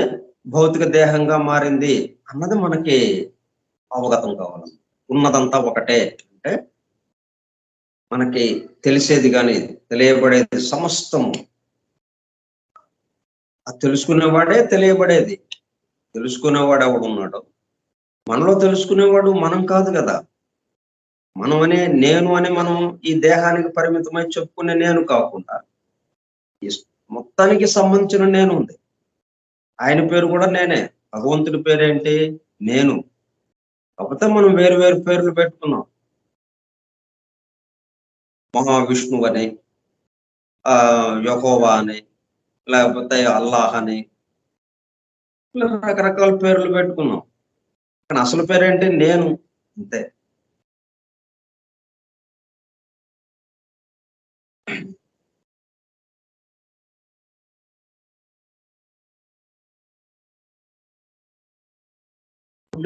A: భౌతిక దేహంగా మారింది అన్నది మనకి అవగతం కావాలి. ఉన్నదంతా ఒకటే అంటే మనకి తెలిసేది కానీ తెలియబడేది సమస్తము, ఆ తెలుసుకునేవాడే తెలియబడేది. తెలుసుకునేవాడు ఎవడున్నాడు? మనలో తెలుసుకునేవాడు మనం కాదు కదా. మనం అనే నేను అని మనం ఈ దేహానికి పరిమితమై చెప్పుకునే నేను కాకుండా ఈ మొత్తానికి సంబంధించిన నేను ఉంది. ఆయన పేరు కూడా నేనే. భగవంతుడి పేరేంటి? నేను. కాకపోతే మనం వేరు వేరు పేర్లు పెట్టుకున్నాం. మహావిష్ణువు అని, యెహోవా అని, లేకపోతే అల్లాహ్ అని, రకరకాల పేర్లు పెట్టుకున్నాం. కానీ అసలు పేరేంటి? నేను. అంతే.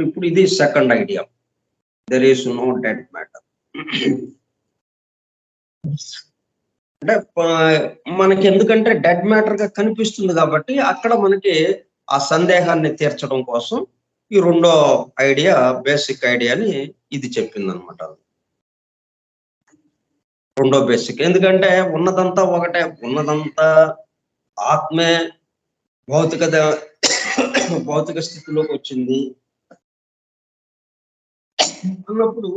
A: ఇప్పుడు ఇది second idea, there is no dead matter. అంటే మనకి ఎందుకంటే డెడ్ మ్యాటర్ గా కనిపిస్తుంది కాబట్టి అక్కడ మనకి ఆ సందేహాన్ని తీర్చడం కోసం ఈ రెండో ఐడియా, బేసిక్ ఐడియాని ఇది చెప్పింది అనమాట. రెండో బేసిక్. ఎందుకంటే ఉన్నదంతా ఒకటే, ఉన్నదంతా ఆత్మే భౌతిక స్థితిలోకి వచ్చింది అన్నప్పుడు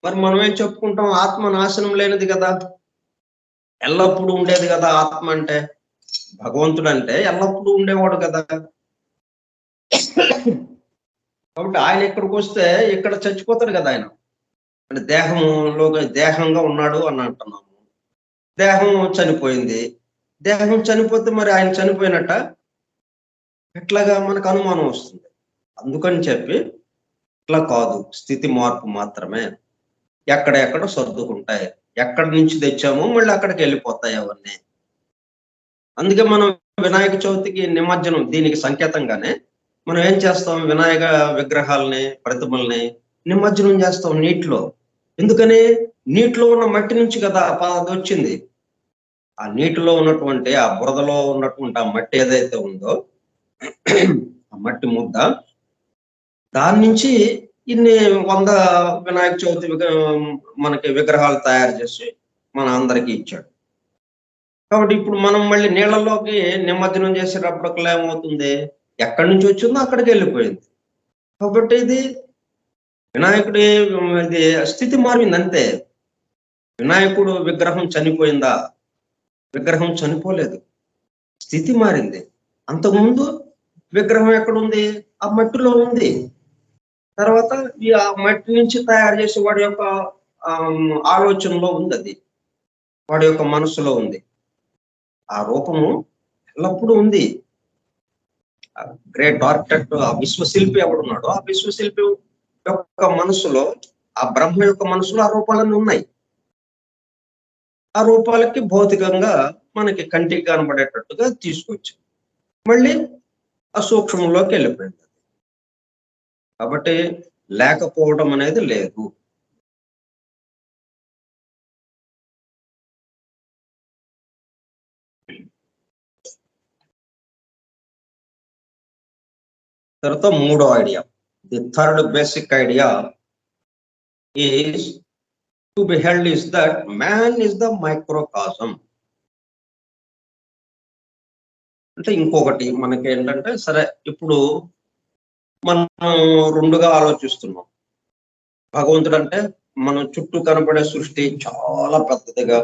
A: మరి మనం ఏం చెప్పుకుంటాం? ఆత్మ నాశనం లేనిది కదా, ఎల్లప్పుడూ ఉండేది కదా ఆత్మ అంటే. భగవంతుడు అంటే ఎల్లప్పుడూ ఉండేవాడు కదా. కాబట్టి ఆయన ఇక్కడికి వస్తే ఇక్కడ చచ్చిపోతాడు కదా ఆయన. అంటే దేహంగా ఉన్నాడు అని అంటున్నాము. దేహం చనిపోయింది. దేహం చనిపోతే మరి ఆయన చనిపోయినట్ట ఎట్లాగా మనకు అనుమానం వస్తుంది. అందుకని చెప్పి ఇట్లా కాదు, స్థితి మార్పు మాత్రమే. ఎక్కడెక్కడ సర్దుకుంటాయి, ఎక్కడి నుంచి తెచ్చామో మళ్ళీ అక్కడికి వెళ్ళిపోతాయి అవన్నీ. అందుకే మనం వినాయక చవితికి నిమజ్జనం దీనికి సంకేతంగానే మనం ఏం చేస్తాం, వినాయక విగ్రహాలని ప్రతిమల్ని నిమజ్జనం చేస్తాం నీటిలో. ఎందుకని? నీటిలో ఉన్న మట్టి నుంచి కదా అది వచ్చింది. ఆ నీటిలో ఉన్నటువంటి ఆ బురదలో ఉన్నటువంటి ఆ మట్టి ఏదైతే ఉందో ఆ మట్టి ముద్ద, దాని నుంచి ఇన్ని 100 వినాయక చవితి మనకి విగ్రహాలు తయారు చేసి మన అందరికీ ఇచ్చాడు. కాబట్టి ఇప్పుడు మనం మళ్ళీ నీళ్ళలోకి నిమజ్జనం చేసేటప్పటికల్లా ఏమవుతుంది, ఎక్కడి నుంచి వచ్చిందో అక్కడికి వెళ్ళిపోయింది. కాబట్టి ఇది వినాయకుడి ఇది స్థితి మారింది అంతే. వినాయకుడు విగ్రహం చనిపోయిందా? విగ్రహం చనిపోలేదు, స్థితి మారింది. అంతకుముందు విగ్రహం ఎక్కడుంది? ఆ మట్టిలో ఉంది. తర్వాత ఆ మట్టి నుంచి తయారు చేసి వాడి యొక్క ఆలోచనలో ఉంది, అది వాడి యొక్క మనసులో ఉంది. ఆ రూపము ఎల్లప్పుడూ ఉంది. గ్రేట్ ఆర్కిటెక్ట్, ఆ విశ్వశిల్పి ఎవడున్నాడో ఆ విశ్వశిల్పి యొక్క మనసులో, ఆ బ్రహ్మ యొక్క మనసులో ఆ రూపాలన్నీ ఉన్నాయి. ఆ రూపాలకి భౌతికంగా మనకి కంటికి కనబడేటట్టుగా తీసుకొచ్చి మళ్ళీ ఆ సూక్ష్మంలోకి వెళ్ళిపోయింది. కాబట్టి లేకపోవడం అనేది లేదు. తర్వాత మూడో idea, the third basic idea is to be held is that man is the microcosm. అంటే ఇంకొకటి మనకి ఏంటంటే, సరే ఇప్పుడు మనం రెండుగా ఆలోచిస్తున్నాం. భగవంతుడు అంటే మనం చుట్టూ కనపడే సృష్టి చాలా పెద్దదిగా,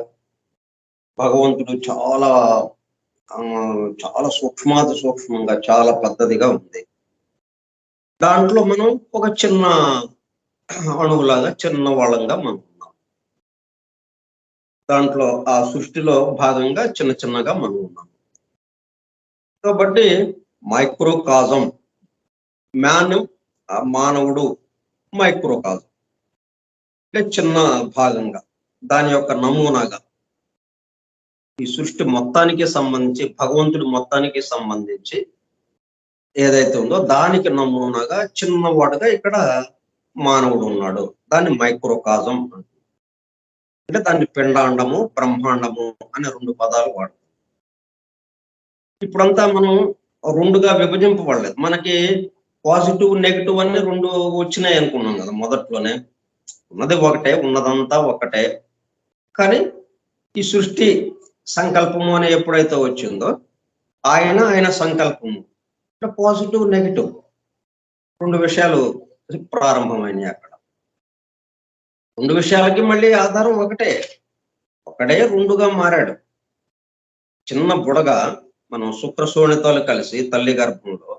A: భగవంతుడు చాలా చాలా సూక్ష్మాతి సూక్ష్మంగా చాలా పెద్దదిగా ఉంది. దాంట్లో మనం ఒక చిన్న అణువులాగా చిన్న వాళ్ళంగా మనం ఉన్నాం. దాంట్లో ఆ సృష్టిలో భాగంగా చిన్న చిన్నగా మనం ఉన్నాం. కాబట్టి మైక్రోకాజం, మానవుడు మైక్రోకాజం అంటే చిన్న భాగంగా, దాని యొక్క నమూనాగా ఈ సృష్టి మొత్తానికి సంబంధించి, భగవంతుడి మొత్తానికి సంబంధించి ఏదైతే ఉందో దానికి నమూనాగా చిన్నవాడుగా ఇక్కడ మానవుడు ఉన్నాడు. దాన్ని మైక్రోకాజం అంటే దాన్ని పిండాండము బ్రహ్మాండము అనే 2 పదాలు వాడతాం. ఇప్పుడంతా మనం రెండుగా విభజింపబడలేదు. మనకి పాజిటివ్ నెగిటివ్ అన్ని 2 వచ్చినాయి అనుకున్నాం కదా మొదట్లోనే. ఉన్నది ఒకటే, ఉన్నదంతా ఒకటే. కానీ ఈ సృష్టి సంకల్పము అని ఎప్పుడైతే వచ్చిందో ఆయన సంకల్పము అంటే పాజిటివ్ నెగిటివ్ 2 విషయాలు ప్రారంభమైనవి. అక్కడ 2 విషయాలకి మళ్ళీ ఆధారం ఒకటే 2గా మారాడు. చిన్న బుడగ, మనం శుక్రశోణితాలు కలిసి తల్లి గర్భంలో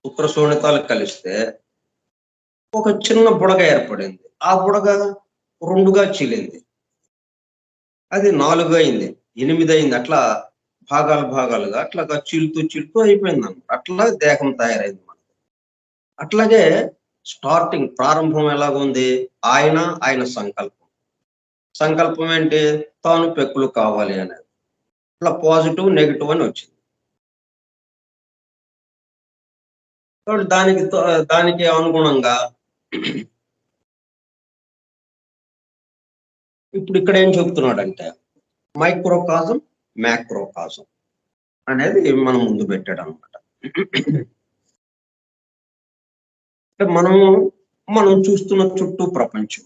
A: శుక్రశోణితాలు కలిస్తే ఒక చిన్న బుడగ ఏర్పడింది. ఆ బుడగ 2గా చీలింది, అది 4 అయింది, 8 అయింది. అట్లా భాగాలుగా అట్లాగా చీలుతూ అయిపోయింది అన్నమాట. అట్లా దేహం తయారైంది మనకి. అట్లాగే స్టార్టింగ్ ప్రారంభం ఎలాగుంది, ఆయన సంకల్పం ఏంటి, తాను పెక్కులు కావాలి అనేది. అట్లా పాజిటివ్ నెగిటివ్ అని వచ్చింది. దానికి అనుగుణంగా ఇప్పుడు ఇక్కడ ఏం చెప్తున్నాడంటే, మైక్రోకాజం మ్యాక్రోకాజం అనేది మనం ముందు పెట్టాడు అనమాట. అంటే మనం చూస్తున్న చుట్టూ ప్రపంచం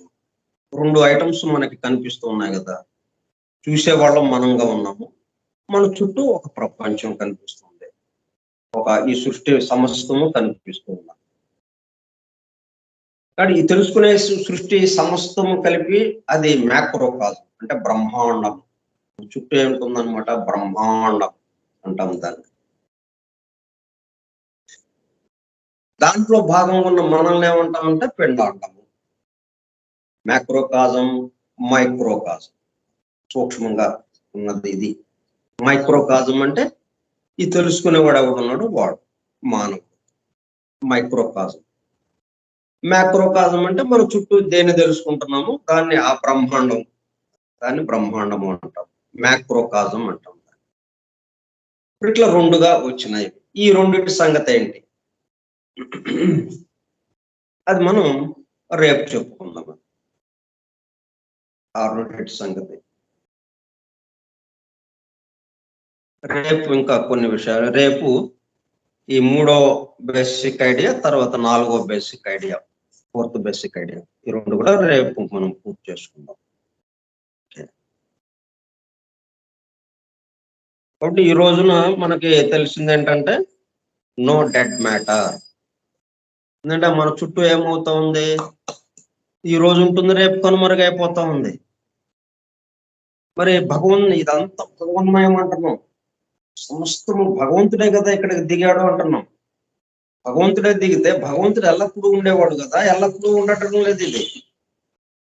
A: 2 ఐటమ్స్ మనకి కనిపిస్తూ ఉన్నాయి కదా. చూసేవాళ్ళం మనంగా ఉన్నాము, మన చుట్టూ ఒక ప్రపంచం కనిపిస్తుంది, ఈ సృష్టి సమస్తము కనిపిస్తూ ఉన్నాం. కానీ ఈ తెలుసుకునే సృష్టి సమస్తము కలిపి అది మ్యాక్రోకాజం అంటే బ్రహ్మాండం. చుట్టూ ఏముంటుందన్నమాట, బ్రహ్మాండం. అంటాం దాన్ని. దాంట్లో భాగంగా ఉన్న మనల్ని ఏమంటామంటే పిండ అంటాము. Macrocosm, microcosm. సూక్ష్మంగా ఉన్నది ఇది. మైక్రోకాజం అంటే ఈ తెలుసుకునేవాడు ఎవడున్నాడు వాడు మానవుడు. మైక్రోకాజం. మ్యాక్రోకాజం అంటే మన చుట్టూ దేన్ని తెలుసుకుంటున్నాము దాన్ని ఆ బ్రహ్మాండం, దాన్ని బ్రహ్మాండము అంటాం. మ్యాక్రోకాజం అంటాం. ఇప్పుడు ఇట్లా రెండుగా వచ్చినాయి. ఈ రెండింటి సంగతి ఏంటి అది మనం రేపు చెప్పుకుందాం. ఆ రెండింటి సంగతి రేపు ఇంకా కొన్ని విషయాలు. రేపు ఈ 3వ బేసిక్ ఐడియా, తర్వాత 4వ basic idea, 4th basic idea, ఈ రెండు కూడా రేపు మనం పూర్తి చేసుకుందాం. కాబట్టి ఈ రోజున మనకి తెలిసింది ఏంటంటే నో డెడ్ మ్యాటర్. ఎందుకంటే మన చుట్టూ ఏమవుతా ఉంది, ఈ రోజు ఉంటుంది రేపు కనుమరుగైపోతా ఉంది. మరి ఇదంతా భగవన్మయం అంటున్నాం. సమస్తము భగవంతుడే కదా ఇక్కడికి దిగాడు అంటున్నాం. భగవంతుడే దిగితే భగవంతుడు ఎల్లప్పుడూ ఉండేవాడు కదా, ఎల్లప్పుడూ ఉండటం లేదు ఇది.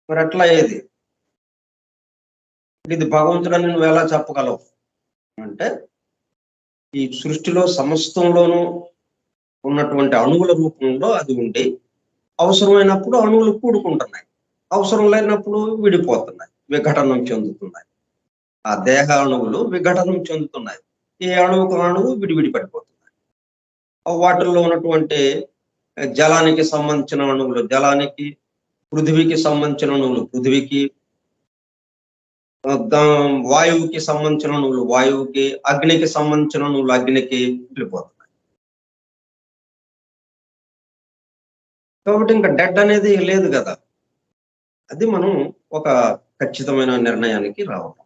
A: మరి అట్లా ఏది ఇది భగవంతుడని నువ్వు ఎలా చెప్పగలవు అంటే, ఈ సృష్టిలో సమస్తంలోనూ ఉన్నటువంటి అణువుల రూపంలో అది ఉండి అవసరమైనప్పుడు అణువులు కూడుకుంటున్నాయి, అవసరం లేనప్పుడు విడిపోతున్నాయి, విఘటనం చెందుతున్నాయి. ఆ దేహ అణువులు విఘటనం చెందుతున్నాయి. ఏ అణువుకు అణువు విడివిడి పడిపోతున్నాయి. వాటిల్లో ఉన్నటువంటి జలానికి సంబంధించిన అణువులు జలానికి, పృథివీకి సంబంధించిన అణువులు పృథివీకి, వాయువుకి సంబంధించిన అణువులు వాయువుకి, అగ్నికి సంబంధించిన అణువులు అగ్నికి వెళ్ళిపోతున్నాయి. కాబట్టి ఇంకా డెడ్ అనేది లేదు కదా. అది మనం ఒక ఖచ్చితమైన నిర్ణయానికి రావడం,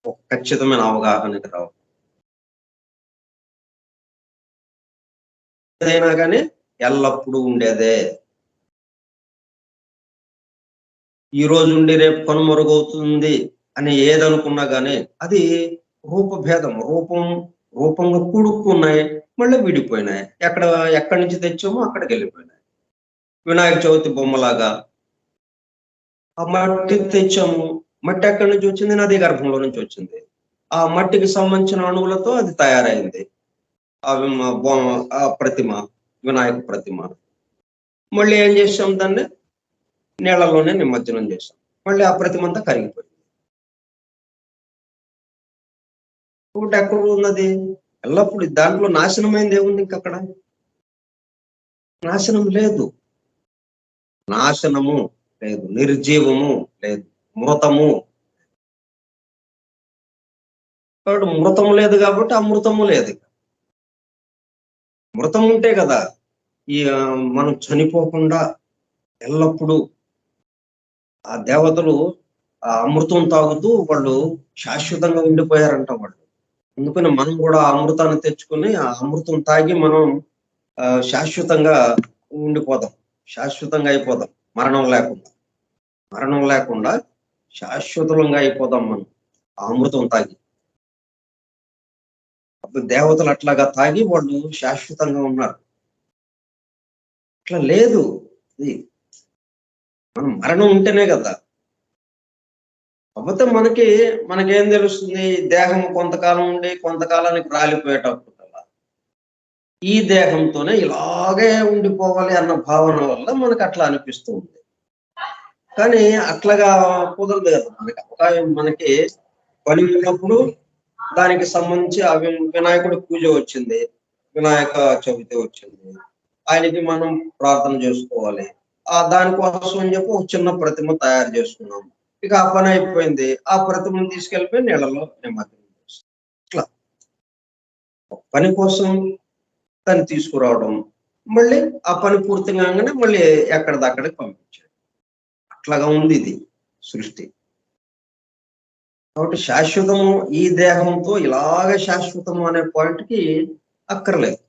A: ఒక ఖచ్చితమైన అవగాహనకి రావడం. ఏదైనా కానీ ఎల్లప్పుడూ ఉండేదే. ఈ రోజు ఉండి రేపు కనుమరుగవుతుంది అని ఏదనుకున్నా కానీ అది రూపభేదం. రూపంగా కూడుకున్నాయి, మళ్ళీ విడిపోయినాయి. ఎక్కడి నుంచి తెచ్చామో అక్కడికి వెళ్ళిపోయినాయి. వినాయక చవితి బొమ్మలాగా ఆ మట్టి తెచ్చాము, మట్టి ఎక్కడి నుంచి వచ్చింది, నది గర్భంలో నుంచి వచ్చింది. ఆ మట్టికి సంబంధించిన అణువులతో అది తయారైంది. ఆ ప్రతిమ, వినాయక ప్రతిమ. మళ్ళీ ఏం చేసాం, దాన్ని నీళ్లలోనే నిమజ్జనం చేసాం, మళ్ళీ ఆ ప్రతిమ అంతా కరిగిపోయింది. ఒకటి ఎక్కడ ఉన్నది, ఎల్లప్పుడు దాంట్లో నాశనమైంది ఏముంది, ఇంకక్కడ నాశనం లేదు. నాశనము లేదు, నిర్జీవము లేదు, మృతము. కాబట్టి మృతము లేదు కాబట్టి అమృతము లేదు. మృతం ఉంటే కదా ఈ మనం చనిపోకుండా ఎల్లప్పుడూ ఆ దేవతలు ఆ అమృతం తాగుతూ వాళ్ళు శాశ్వతంగా ఉండిపోయారంట వాళ్ళు. అందుకని మనం కూడా ఆ అమృతాన్ని తెచ్చుకొని ఆ అమృతం తాగి మనం శాశ్వతంగా ఉండిపోదాం, శాశ్వతంగా అయిపోదాం. మరణం లేకుండా శాశ్వతంగా అయిపోదాం మనం ఆ అమృతం తాగి. అప్పుడు దేవతలు అట్లాగా తాగి వాళ్ళు శాశ్వతంగా ఉన్నారు. అట్లా లేదు. మనం మరణం ఉంటేనే కదా. కాకపోతే మనకేం తెలుస్తుంది, దేహం కొంతకాలం ఉండి కొంతకాలానికి రాలిపోయేటప్పుడు కదా, ఈ దేహంతోనే ఇలాగే ఉండిపోవాలి అన్న భావన వల్ల మనకు అట్లా అనిపిస్తుంది. కానీ అట్లాగా కుదరదు కదా. మనకి పని ఉన్నప్పుడు దానికి సంబంధించి వినాయకుడి పూజ వచ్చింది, వినాయక చవితి వచ్చింది, ఆయనకి మనం ప్రార్థన చేసుకోవాలి. దానికోసం అని చెప్పి ఒక చిన్న ప్రతిమ తయారు చేసుకున్నాం. ఇక ఆ పని అయిపోయింది, ఆ ప్రతిమను తీసుకెళ్ళిపోయి నీళ్ళలో నిమజ్జనం చేస్తాం. ఇట్లా పని కోసం దాన్ని తీసుకురావడం, మళ్ళీ ఆ పని పూర్తి కాగానే మళ్ళీ ఎక్కడిదక్కడికి పంపించాడు. అట్లాగా ఉంది ఇది సృష్టి. కాబట్టి శాశ్వతము ఈ దేహంతో ఇలాగ శాశ్వతము అనే పాయింట్కి అక్కర్లేదు.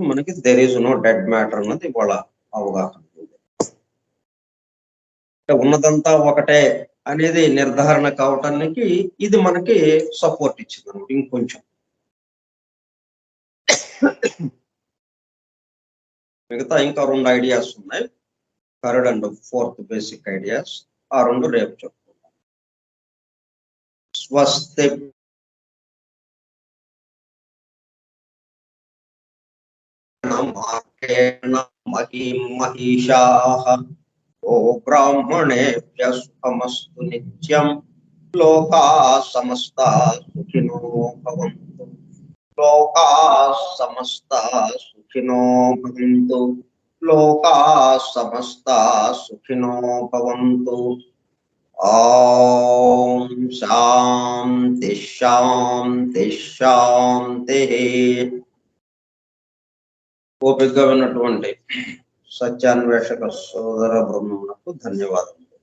A: మనకి there is no dead matter అన్నది ఇవాళ అవగాహన. ఉన్నదంతా ఒకటే అనేది నిర్ధారణ కావటానికి ఇది మనకి సపోర్ట్ ఇచ్చింది అనమాట. ఇంకొంచెం మిగతా ఇంకా 2 ఐడియాస్ ఉన్నాయి. Third and fourth basic ideas. ఆ 2 రేపు చెప్పుకుందాం. స్వస్తి మహిషాః ఓ బ్రాహ్మణేభ్యః శుభమస్తు నిత్యం. లోకాః సమస్తాః సుఖినో భవంతు. లోకాః సమస్తాః సుఖినో భవంతు. లోకాః సమస్తాః సుఖినో భవంతు. ఓం శాంతి శాంతి శాంతి. ఓపికగా ఉన్నటువంటి సత్యాన్వేషక సోదర బృందమునకు ధన్యవాదములు.